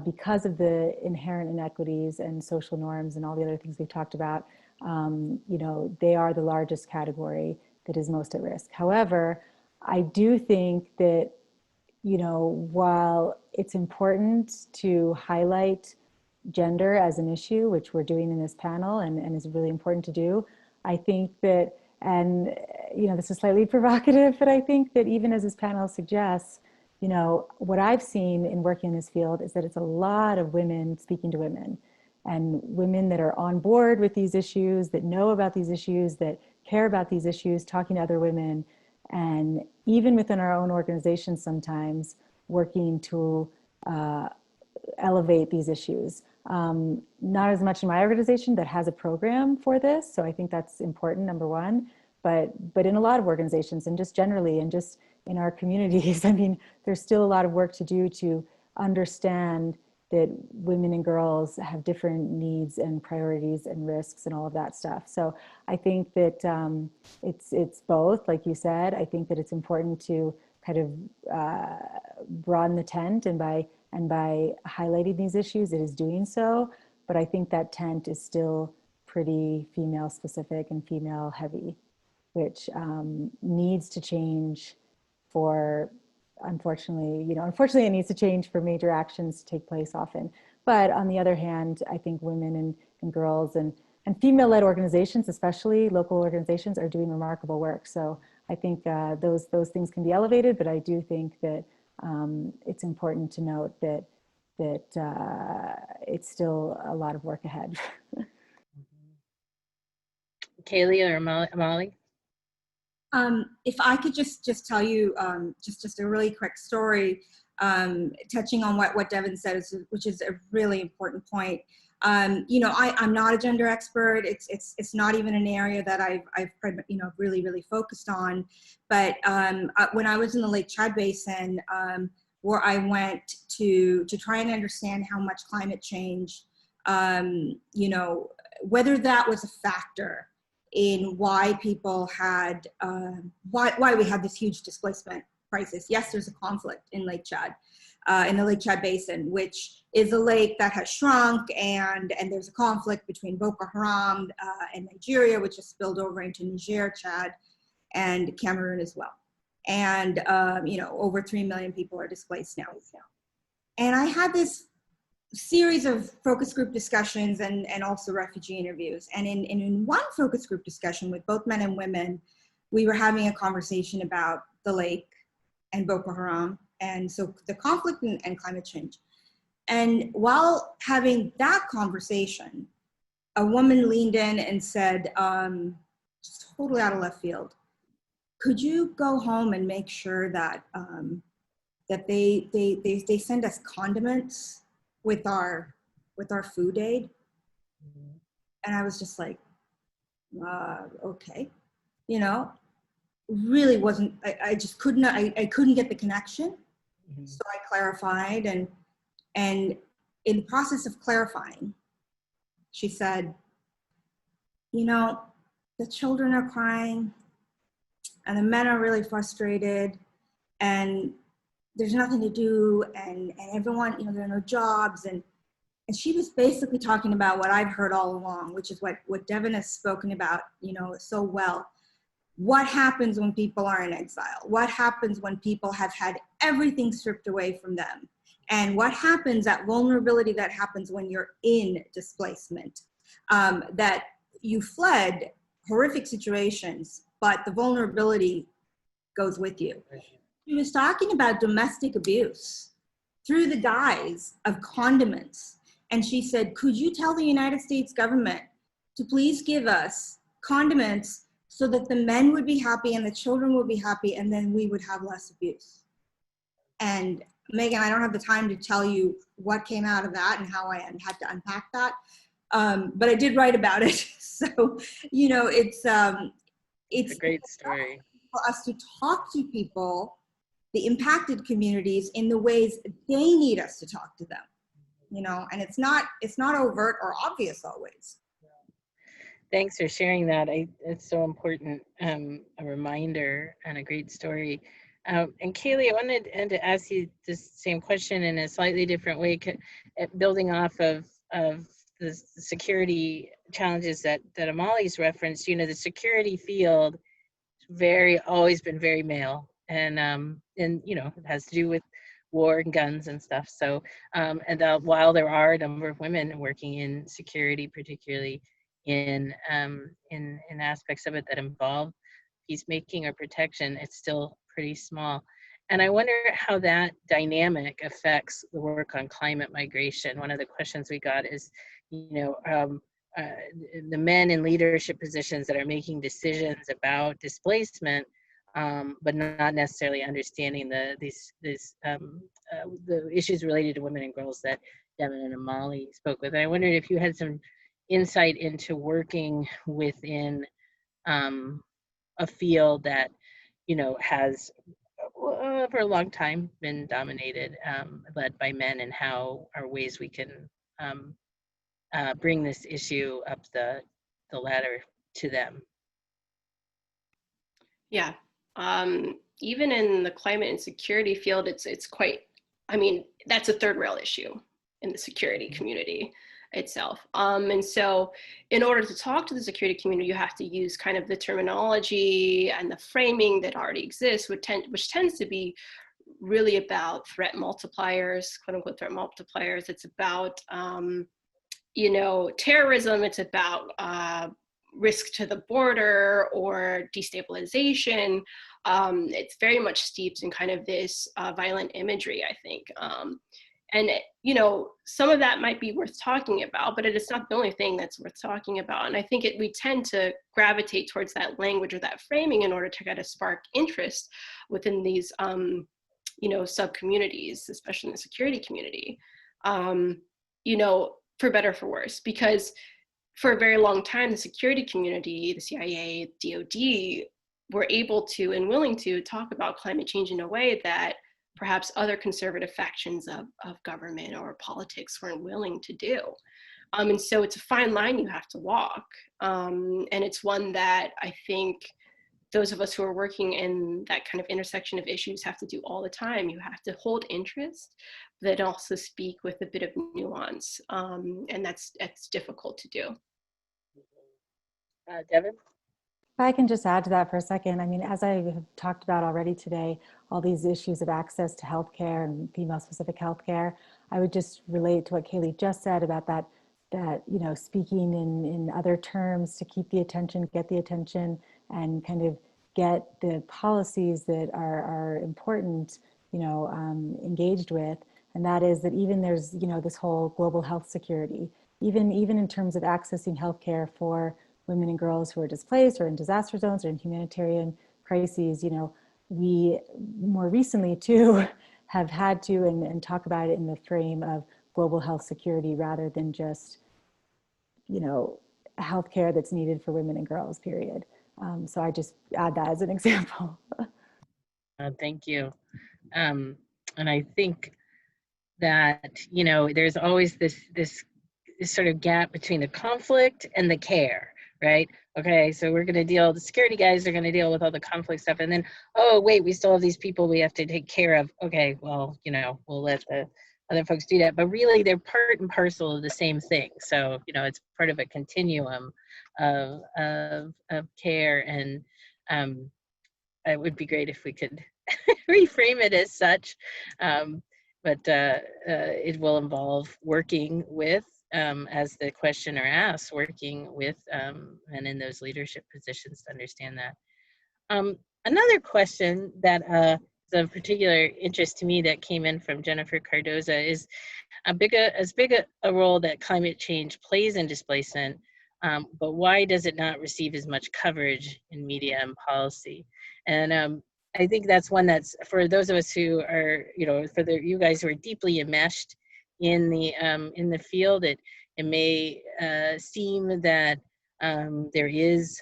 because of the inherent inequities and social norms and all the other things we've talked about, you know, they are the largest category that is most at risk. However, I do think that, you know, while it's important to highlight gender as an issue, which we're doing in this panel and is really important to do, I think that, and you know, this is slightly provocative, but I think that even as this panel suggests, you know, what I've seen in working in this field is that it's a lot of women speaking to women, and women that are on board with these issues, that know about these issues, that care about these issues, talking to other women, and even within our own organizations sometimes working to elevate these issues. Not as much in my organization that has a program for this, so I think that's important, number one, but in a lot of organizations and just generally and just in our communities, I mean, there's still a lot of work to do to understand that women and girls have different needs and priorities and risks and all of that stuff. So I think that it's both, like you said. I think that it's important to kind of broaden the tent, and by highlighting these issues, it is doing so. But I think that tent is still pretty female specific and female heavy, which needs to change for, unfortunately, you know, unfortunately it needs to change for major actions to take place often. But on the other hand, I think women and girls and female-led organizations, especially local organizations, are doing remarkable work. So I think those things can be elevated, but I do think that it's important to note that it's still a lot of work ahead. Kaylee or Amali? If I could just tell you just a really quick story, touching on what Devon said, which is a really important point. You know, I'm not a gender expert. It's not even an area that I've really focused on. But when I was in the Lake Chad Basin, where I went to try and understand how much climate change, you know, whether that was a factor in why people had, why we had this huge displacement crisis. Yes, there's a conflict in Lake Chad, in the Lake Chad Basin, which is a lake that has shrunk, and there's a conflict between Boko Haram and Nigeria, which has spilled over into Niger, Chad, and Cameroon as well. And, you know, over 3 million people are displaced now. And I had this series of focus group discussions and also refugee interviews. And in one focus group discussion with both men and women, we were having a conversation about the lake and Boko Haram, and so the conflict and climate change. And while having that conversation, a woman leaned in and said, just totally out of left field, could you go home and make sure that that they send us condiments with our food aid? And I was just like, okay, you know, really wasn't, I just couldn't, I couldn't get the connection. So I clarified, and in the process of clarifying, she said, you know, the children are crying and the men are really frustrated, and there's nothing to do, and everyone, you know, there are no jobs, and she was basically talking about what I've heard all along, which is what Devon has spoken about, you know, so well. What happens when people are in exile? What happens when people have had everything stripped away from them? And what happens, that vulnerability that happens when you're in displacement, that you fled horrific situations, but the vulnerability goes with you. She was talking about domestic abuse through the guise of condiments. And she said, could you tell the United States government to please give us condiments so that the men would be happy and the children would be happy, and then we would have less abuse? And Meaghan, I don't have the time to tell you what came out of that and how I had to unpack that. But I did write about it. So, you know, it's a great story for us to talk to people, the impacted communities, in the ways they need us to talk to them, you know, and it's not overt or obvious always. Thanks for sharing that. It's so important, a reminder and a great story. And Kaylee, I wanted to ask you this same question in a slightly different way, building off of the security challenges that Amali's referenced. You know, the security field always been very male, and you know, it has to do with war and guns and stuff. So while there are a number of women working in security, particularly in aspects of it that involve peacemaking or protection, it's still pretty small. And I wonder how that dynamic affects the work on climate migration. One of the questions we got is, you know, the men in leadership positions that are making decisions about displacement, but not necessarily understanding the issues related to women and girls that Devon and Amali spoke with. And I wondered if you had some insight into working within a field that, you know, has for a long time been dominated, led by men, and how are ways we can bring this issue up the ladder to them. Yeah, even in the climate and security field, it's quite, I mean, that's a third rail issue in the security community itself. And so in order to talk to the security community, you have to use kind of the terminology and the framing that already exists, which tends to be really about threat multipliers, quote unquote threat multipliers. It's about, you know, terrorism. It's about risk to the border or destabilization. It's very much steeped in kind of this violent imagery, I think. And, you know, some of that might be worth talking about, but it is not the only thing that's worth talking about. And I think we tend to gravitate towards that language or that framing in order to kind of spark interest within these, you know, sub-communities, especially in the security community, you know, for better or for worse, because for a very long time, the security community, the CIA, DOD, were able to and willing to talk about climate change in a way that perhaps other conservative factions of government or politics weren't willing to do. And so it's a fine line you have to walk. And it's one that I think those of us who are working in that kind of intersection of issues have to do all the time. You have to hold interest, but also speak with a bit of nuance. And that's difficult to do. Devon? If I can just add to that for a second, I mean, as I have talked about already today, all these issues of access to healthcare and female-specific healthcare, I would just relate to what Kaylee just said about that you know, speaking in other terms to keep the attention, get the attention, and kind of get the policies that are important, you know, engaged with. And that is that even there's, you know, this whole global health security, even in terms of accessing healthcare for women and girls who are displaced or in disaster zones or in humanitarian crises. You know, we more recently too have had to and talk about it in the frame of global health security rather than just, you know, healthcare that's needed for women and girls, period. So I just add that as an example. Thank you. And I think that, you know, there's always this sort of gap between the conflict and the care, right? Okay, so we're going to deal, the security guys are going to deal with all the conflict stuff. And then, oh, wait, we still have these people we have to take care of. Okay, well, you know, we'll let the other folks do that. But really, they're part and parcel of the same thing. So, you know, it's part of a continuum of care. And it would be great if we could reframe it as such. But it will involve working with, as the questioner asks, working with and in those leadership positions to understand that. Another question that is of particular interest to me that came in from Jennifer Cardoza is as big a role that climate change plays in displacement, but why does it not receive as much coverage in media and policy? And I think that's one that's, for those of us who are, you know, for you guys who are deeply enmeshed in the field, it may seem that there is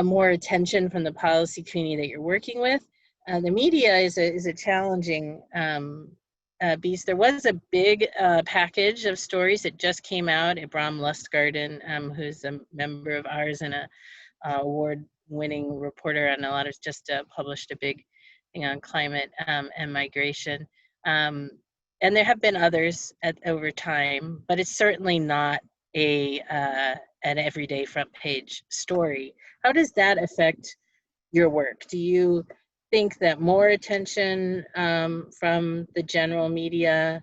more attention from the policy community that you're working with. The media is a challenging beast. There was a big package of stories that just came out. Abram Lustgarten, who's a member of ours and a award-winning reporter on a lot of, just published a big thing on climate and migration. And there have been others over time, but it's certainly not an everyday front page story. How does that affect your work? Do you think that more attention from the general media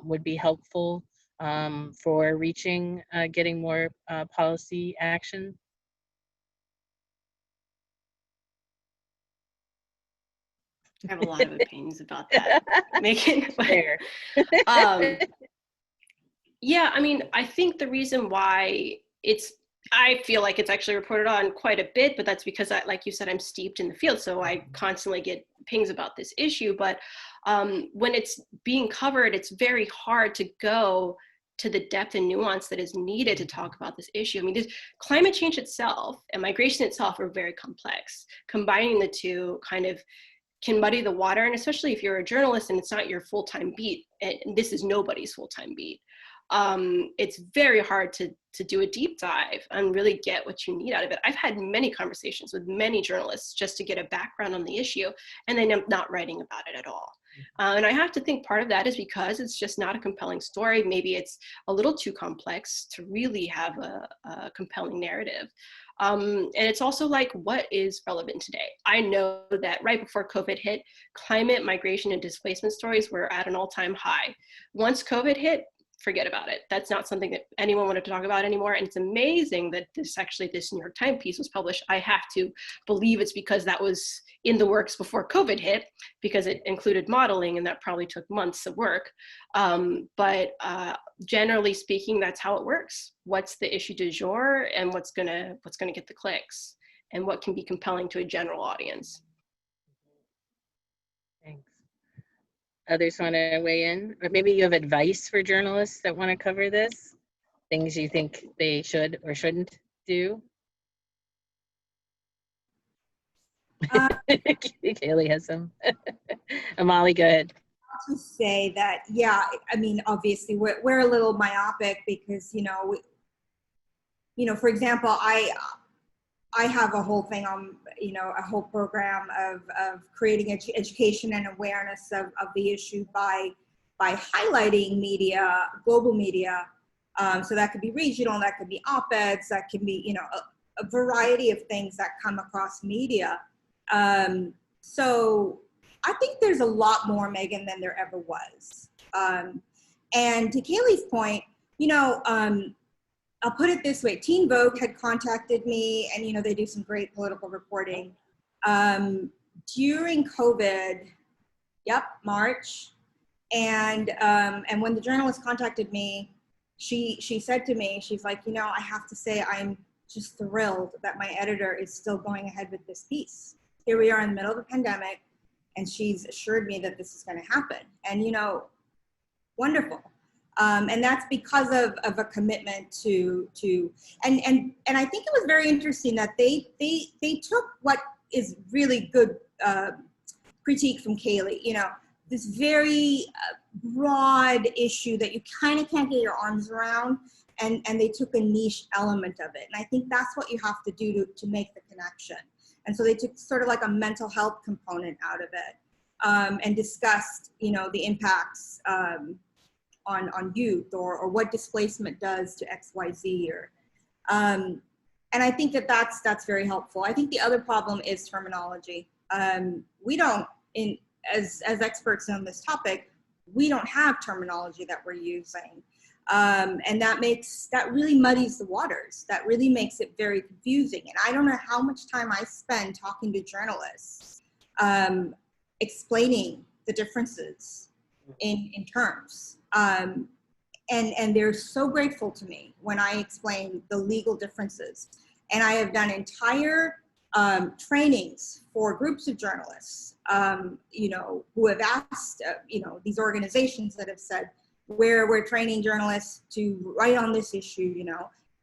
would be helpful for reaching, getting more policy action? I have a lot of opinions about that, Meaghan. Fair. Yeah, I mean, I think the reason why I feel like it's actually reported on quite a bit, but that's because, like you said, I'm steeped in the field, so I constantly get pings about this issue. But when it's being covered, it's very hard to go to the depth and nuance that is needed to talk about this issue. I mean, climate change itself and migration itself are very complex. Combining the two kind of can muddy the water, and especially if you're a journalist and it's not your full-time beat, and this is nobody's full-time beat, it's very hard to do a deep dive and really get what you need out of it. I've had many conversations with many journalists just to get a background on the issue, and they end up not writing about it at all. And I have to think part of that is because it's just not a compelling story. Maybe it's a little too complex to really have a compelling narrative. And it's also like, what is relevant today? I know that right before COVID hit, climate, migration, and displacement stories were at an all-time high. Once COVID hit, forget about it. That's not something that anyone wanted to talk about anymore. And it's amazing that this New York Times piece was published. I have to believe it's because that was in the works before COVID hit, because it included modeling, and that probably took months of work. But generally speaking, that's how it works. What's the issue du jour, and what's gonna get the clicks, and what can be compelling to a general audience. Thanks. Others want to weigh in? Or maybe you have advice for journalists that want to cover this? Things you think they should or shouldn't do? Kaylee has some. Amali, go ahead. To say that, yeah, I mean, obviously we're a little myopic because, for example, I have a whole thing on, a whole program of creating education and awareness of the issue by highlighting media, global media. So that could be regional, that could be op-eds, that can be, a variety of things that come across media. So I think there's a lot more, Meaghan, than there ever was. And to Kaylee's point, I'll put it this way. Teen Vogue had contacted me, and they do some great political reporting. During COVID, March, and when the journalist contacted me, she said to me, she's like, I have to say I'm just thrilled that my editor is still going ahead with this piece. Here we are in the middle of a pandemic, and she's assured me that this is going to happen. And wonderful. And that's because of a commitment to and I think it was very interesting that they took what is really good critique from Kaylee, this very broad issue that you kind of can't get your arms around, and they took a niche element of it. And I think that's what you have to do to make the connection. And so they took sort of like a mental health component out of it, and discussed, the impacts on youth, or what displacement does to XYZ, and I think that's very helpful. I think the other problem is terminology. We don't, as experts on this topic, we don't have terminology that we're using, and that really muddies the waters. That really makes it very confusing. And I don't know how much time I spend talking to journalists, explaining the differences in terms. And they're so grateful to me when I explain the legal differences. And I have done entire trainings for groups of journalists, who have asked, these organizations that have said, where we're training journalists to write on this issue,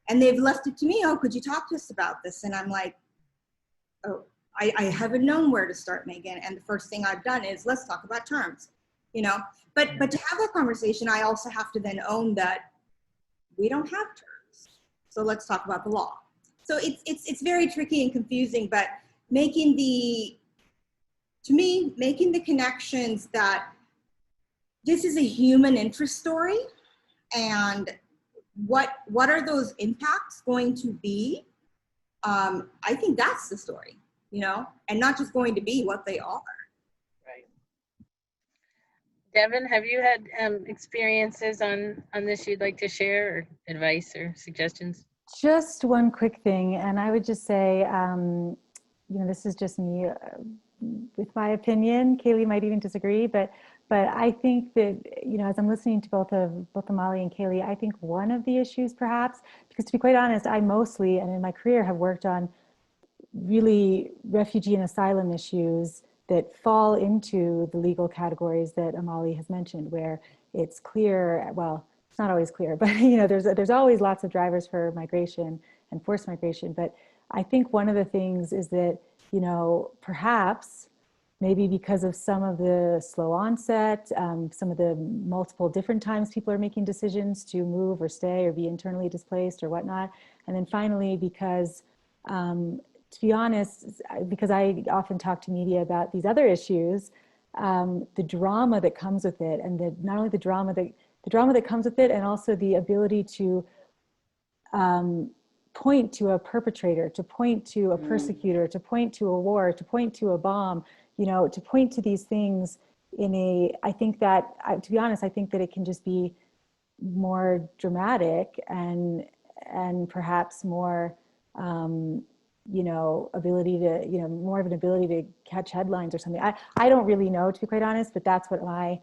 and they've left it to me. Oh, could you talk to us about this? And I'm like, oh, I haven't known where to start, Meaghan. And the first thing I've done is, let's talk about terms, But to have that conversation, I also have to then own that we don't have terms. So let's talk about the law. So it's very tricky and confusing, but making the connections that this is a human interest story, and what are those impacts going to be? I think that's the story, and not just going to be what they are. Devon, have you had experiences on this you'd like to share, or advice or suggestions? Just one quick thing, and I would just say, this is just me with my opinion. Kaylee might even disagree, but I think that, as I'm listening to both Amali and Kaylee, I think one of the issues perhaps, because to be quite honest, I mostly, and in my career, have worked on really refugee and asylum issues that fall into the legal categories that Amali has mentioned, where it's clear, well, it's not always clear, but there's always lots of drivers for migration and forced migration. But I think one of the things is that, perhaps maybe because of some of the slow onset, some of the multiple different times people are making decisions to move or stay or be internally displaced or whatnot. And then finally, because to be honest, because I often talk to media about these other issues, the drama that comes with it, and not only the drama that comes with it, and also the ability to point to a perpetrator, to point to a persecutor, to point to a war, to point to a bomb, to point to these things I think that, to be honest, I think that it can just be more dramatic and perhaps more, you know, ability to, you know, more of an ability to catch headlines or something. I don't really know, to be quite honest, but that's what my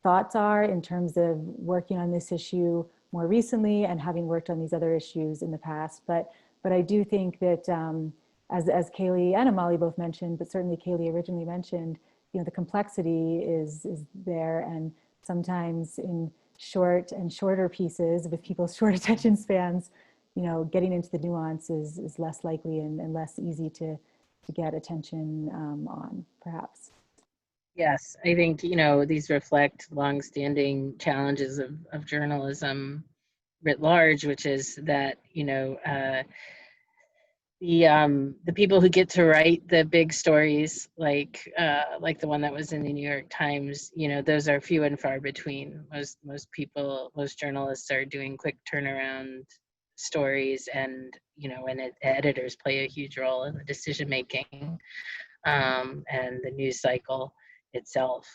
thoughts are in terms of working on this issue more recently and having worked on these other issues in the past. But I do think that, as Kaylee and Amali both mentioned, but certainly Kaylee originally mentioned, you know, the complexity is there, and sometimes in short and shorter pieces with people's short attention spans, you know, getting into the nuance is less likely and less easy to get attention on, perhaps. Yes, I think, you know, these reflect longstanding challenges of journalism writ large, which is that, you know, the people who get to write the big stories, like the one that was in the New York Times, you know, those are few and far between. Most journalists are doing quick turnaround stories, and, you know, and editors play a huge role in the decision making, and the news cycle itself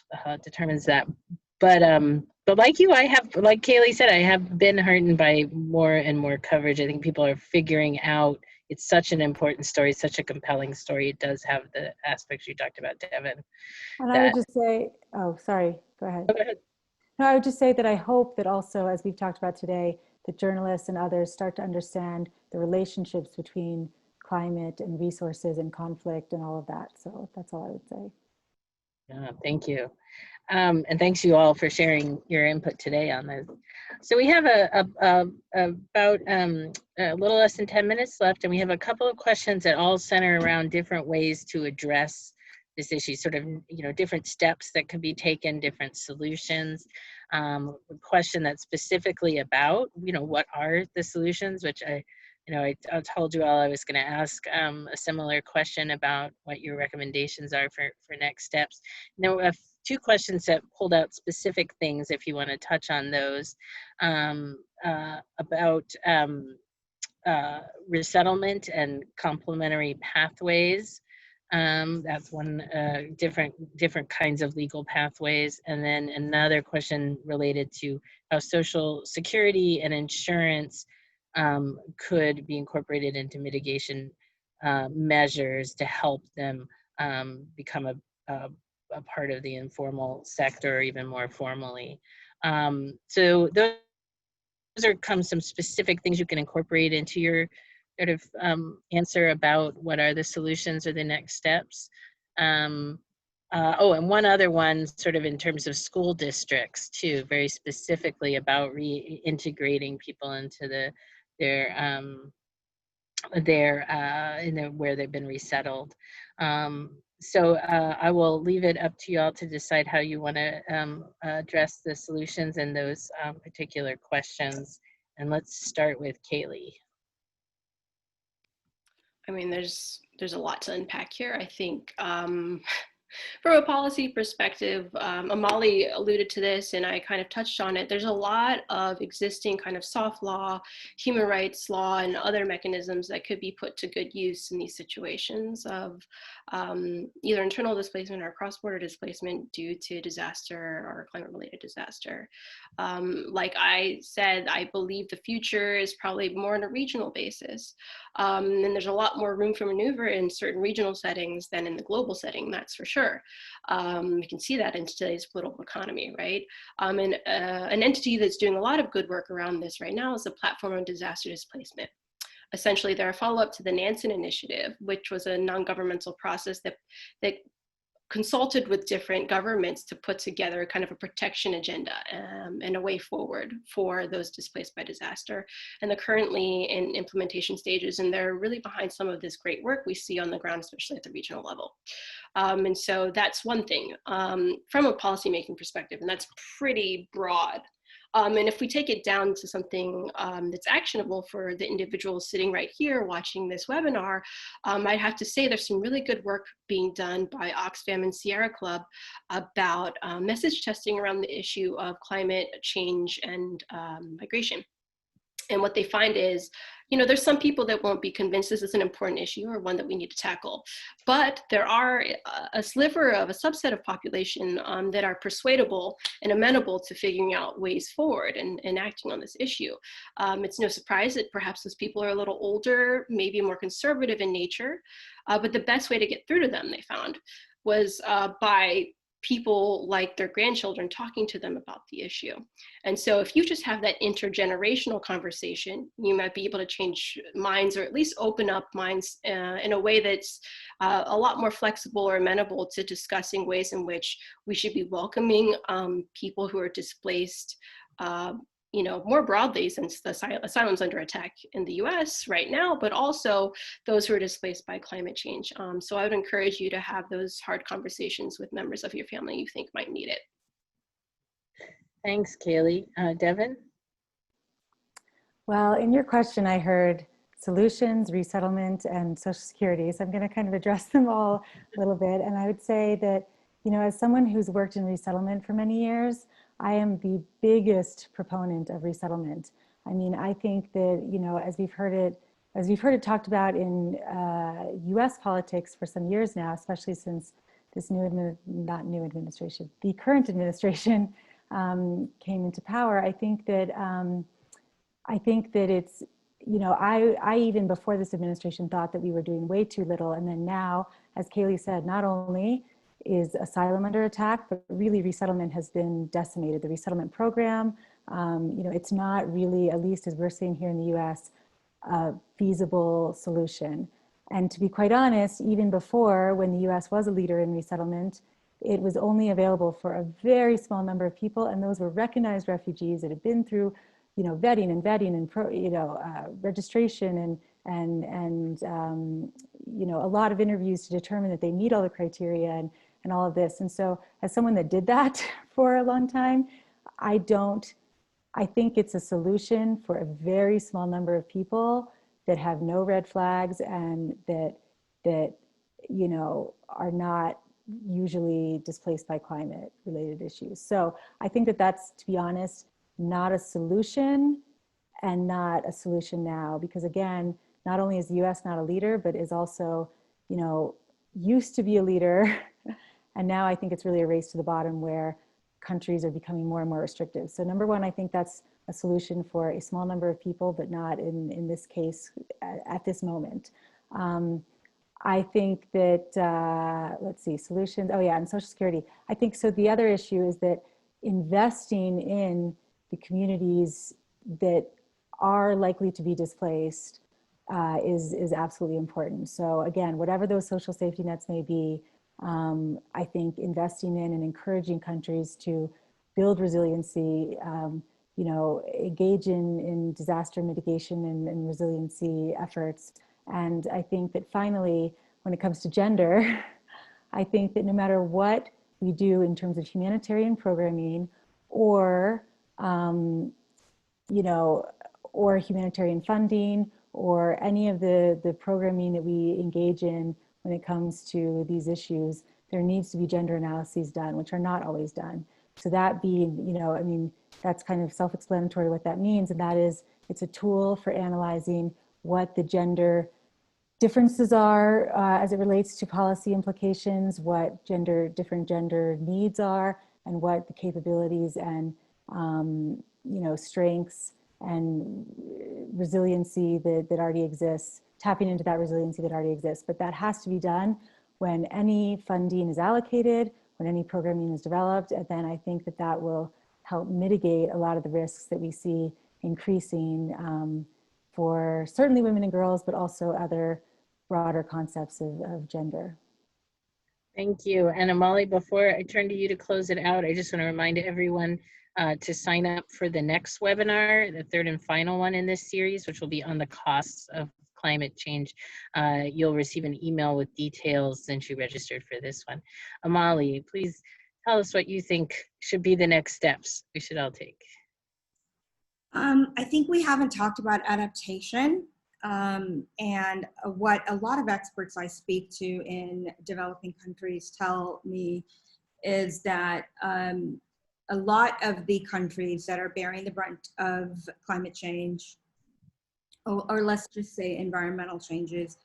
determines that. But like you, like Kaylee said, I have been heartened by more and more coverage. I think people are figuring out it's such an important story, such a compelling story. It does have the aspects you talked about, Devon. And I would just say, oh, sorry, go ahead. Go ahead. No, I would just say that I hope that also, as we've talked about today, that journalists and others start to understand the relationships between climate and resources and conflict and all of that. So that's all I would say. Yeah, thank you. And thanks you all for sharing your input today on this. So we have about a little less than 10 minutes left, and we have a couple of questions that all center around different ways to address this issue, sort of, you know, different steps that could be taken, different solutions. A question that's specifically about, you know, what are the solutions, which I told you all I was going to ask a similar question about what your recommendations are for next steps. Now we have two questions that pulled out specific things, if you want to touch on those, about resettlement and complementary pathways. That's one, different kinds of legal pathways. And then another question related to how Social Security and insurance could be incorporated into mitigation measures to help them become a part of the informal sector, or even more formally. So those are some specific things you can incorporate into your sort of answer about what are the solutions or the next steps. And one other one, sort of in terms of school districts too, very specifically about reintegrating people into where they've been resettled. So I will leave it up to you all to decide how you want to address the solutions and those particular questions. And let's start with Kaylee. I mean, there's a lot to unpack here. I think from a policy perspective, Amali alluded to this and I kind of touched on it. There's a lot of existing kind of soft law, human rights law, and other mechanisms that could be put to good use in these situations of either internal displacement or cross-border displacement due to disaster or climate-related disaster. Like I said, I believe the future is probably more on a regional basis. And there's a lot more room for maneuver in certain regional settings than in the global setting, that's for sure. We can see that in today's political economy, right? And an entity that's doing a lot of good work around this right now is the Platform on Disaster Displacement. Essentially, they're a follow-up to the Nansen Initiative, which was a non-governmental process that consulted with different governments to put together kind of a protection agenda and a way forward for those displaced by disaster. And they're currently in implementation stages, and they're really behind some of this great work we see on the ground, especially at the regional level. And so that's one thing from a policymaking perspective, and that's pretty broad. And if we take it down to something that's actionable for the individuals sitting right here watching this webinar, I'd have to say there's some really good work being done by Oxfam and Sierra Club about message testing around the issue of climate change and migration. And what they find is, there's some people that won't be convinced this is an important issue or one that we need to tackle. But there are a sliver of a subset of population that are persuadable and amenable to figuring out ways forward and acting on this issue. It's no surprise that perhaps those people are a little older, maybe more conservative in nature. But the best way to get through to them, they found, was by people like their grandchildren talking to them about the issue. And so if you just have that intergenerational conversation, you might be able to change minds, or at least open up minds in a way that's a lot more flexible or amenable to discussing ways in which we should be welcoming people who are displaced, more broadly, since the asylum's under attack in the US right now, but also those who are displaced by climate change. So I would encourage you to have those hard conversations with members of your family you think might need it. Thanks, Kaylee. Devon? Well, in your question, I heard solutions, resettlement, and Social Security. So I'm going to kind of address them all a little bit. And I would say that, as someone who's worked in resettlement for many years, I am the biggest proponent of resettlement. I mean, I think that, as we've heard it talked about in US politics for some years now, especially since this the current administration came into power, I think that it's, I even before this administration thought that we were doing way too little. And then now, as Kaylee said, not only is asylum under attack, but really resettlement has been decimated. The resettlement program, it's not really, at least as we're seeing here in the US, a feasible solution. And to be quite honest, even before, when the US was a leader in resettlement, it was only available for a very small number of people, and those were recognized refugees that had been through, vetting and registration and a lot of interviews to determine that they meet all the criteria and all of this. And so, as someone that did that for a long time, I think it's a solution for a very small number of people that have no red flags and that are not usually displaced by climate related issues. So I think that that's, to be honest, not a solution, and not a solution now, because again, not only is the US not a leader, but is also, used to be a leader. And now I think it's really a race to the bottom where countries are becoming more and more restrictive. So number one, I think that's a solution for a small number of people, but not in this case at this moment. I think that, let's see, solutions, oh yeah, and Social Security. I think so the other issue is that investing in the communities that are likely to be displaced is absolutely important. So again, whatever those social safety nets may be, I think investing in and encouraging countries to build resiliency, engage in disaster mitigation and resiliency efforts. And I think that finally, when it comes to gender, I think that no matter what we do in terms of humanitarian programming or, or humanitarian funding or any of the programming that we engage in when it comes to these issues, there needs to be gender analyses done, which are not always done. So that being, that's kind of self-explanatory what that means, and that is it's a tool for analyzing what the gender differences are as it relates to policy implications, what different gender needs are, and what the capabilities and strengths and resiliency that already exists, tapping into that resiliency that already exists. But that has to be done when any funding is allocated, when any programming is developed, and then I think that will help mitigate a lot of the risks that we see increasing for certainly women and girls, but also other broader concepts of gender. Thank you. And Amali, before I turn to you to close it out, I just want to remind everyone to sign up for the next webinar, the third and final one in this series, which will be on the costs of climate change. You'll receive an email with details since you registered for this one. Amali, please tell us what you think should be the next steps we should all take. I think we haven't talked about adaptation. And what a lot of experts I speak to in developing countries tell me is that a lot of the countries that are bearing the brunt of climate change or let's just say environmental changes,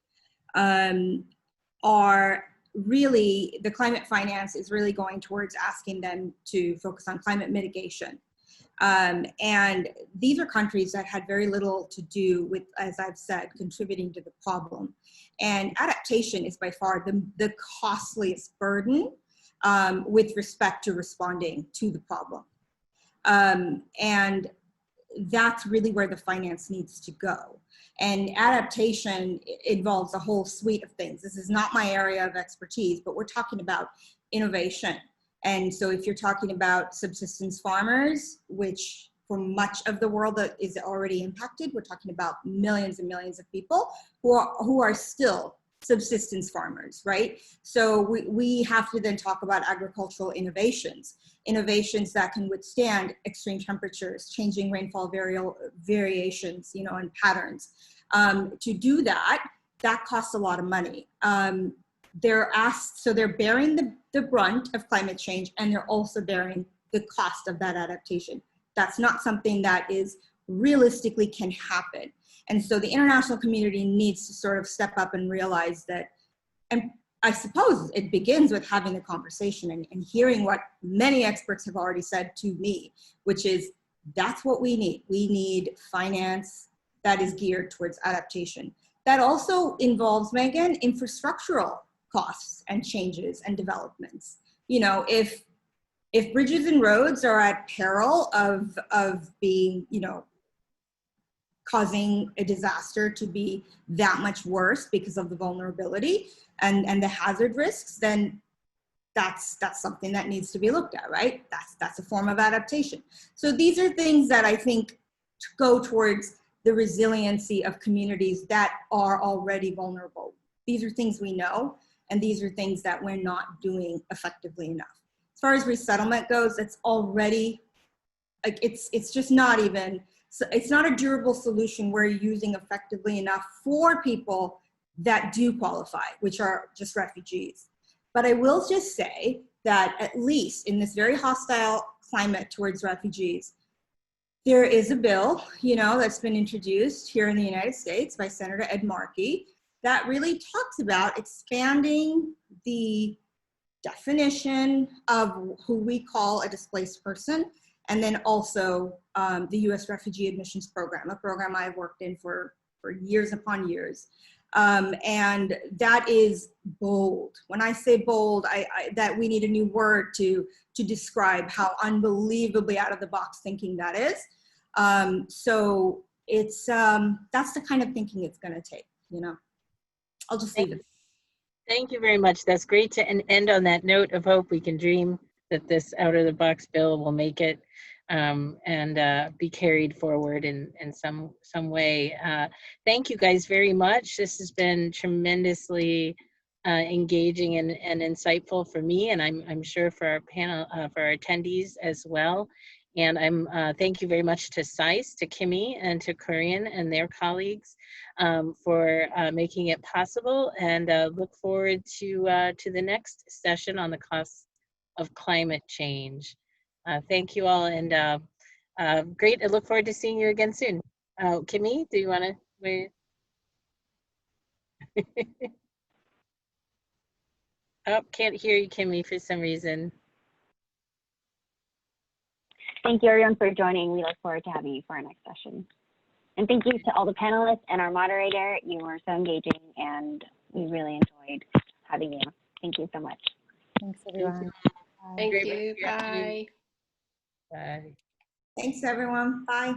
are really, the climate finance is really going towards asking them to focus on climate mitigation. And these are countries that had very little to do with, as I've said, contributing to the problem. And adaptation is by far the costliest burden with respect to responding to the problem. And that's really where the finance needs to go. And adaptation involves a whole suite of things. This is not my area of expertise, but we're talking about innovation. And so if you're talking about subsistence farmers, which for much of the world that is already impacted, we're talking about millions and millions of people who are still subsistence farmers, right? So we have to then talk about agricultural innovations that can withstand extreme temperatures, changing rainfall variations, you know, and patterns. To do that costs a lot of money. So they're bearing the brunt of climate change, and they're also bearing the cost of that adaptation. That's not something that is realistically can happen. And so the international community needs to sort of step up and realize that, and I suppose it begins with having the conversation and hearing what many experts have already said to me, which is that's what we need. We need finance that is geared towards adaptation. That also involves, Meaghan, infrastructural costs and changes and developments. You know, if bridges and roads are at peril of being, you know, causing a disaster to be that much worse because of the vulnerability and the hazard risks, then that's something that needs to be looked at, right? That's a form of adaptation. So these are things that I think go towards the resiliency of communities that are already vulnerable. These are things we know, and these are things that we're not doing effectively enough. As far as resettlement goes, it's already, like, it's just not even, so it's not a durable solution we're using effectively enough for people that do qualify, which are just refugees. But I will just say that at least in this very hostile climate towards refugees, there is a bill, you know, that's been introduced here in the United States by Senator Ed Markey that really talks about expanding the definition of who we call a displaced person, and then also the U.S. Refugee Admissions Program, a program I've worked in for years upon years. And that is bold. When I say bold, that we need a new word to describe how unbelievably out of the box thinking that is. So it's, that's the kind of thinking it's gonna take, you know. I'll just leave it. Thank you very much. That's great to end on that note of hope. We can dream that this out of the box bill will make it and be carried forward in some way. Thank you guys very much. This has been tremendously engaging and insightful for me, and I'm sure for our panel, for our attendees as well. And I'm thank you very much to SAIS, to Kimmy, and to Korean and their colleagues for making it possible, and look forward to the next session on the costs of climate change. Thank you all, and great. I look forward to seeing you again soon. Kimmy, do you want to wait? Oh, can't hear you, Kimmy, for some reason. Thank you, everyone, for joining. We look forward to having you for our next session. And thank you to all the panelists and our moderator. You were so engaging, and we really enjoyed having you. Thank you so much. Thanks, everyone. Thank you. Bye. Bye. Thanks, everyone. Bye.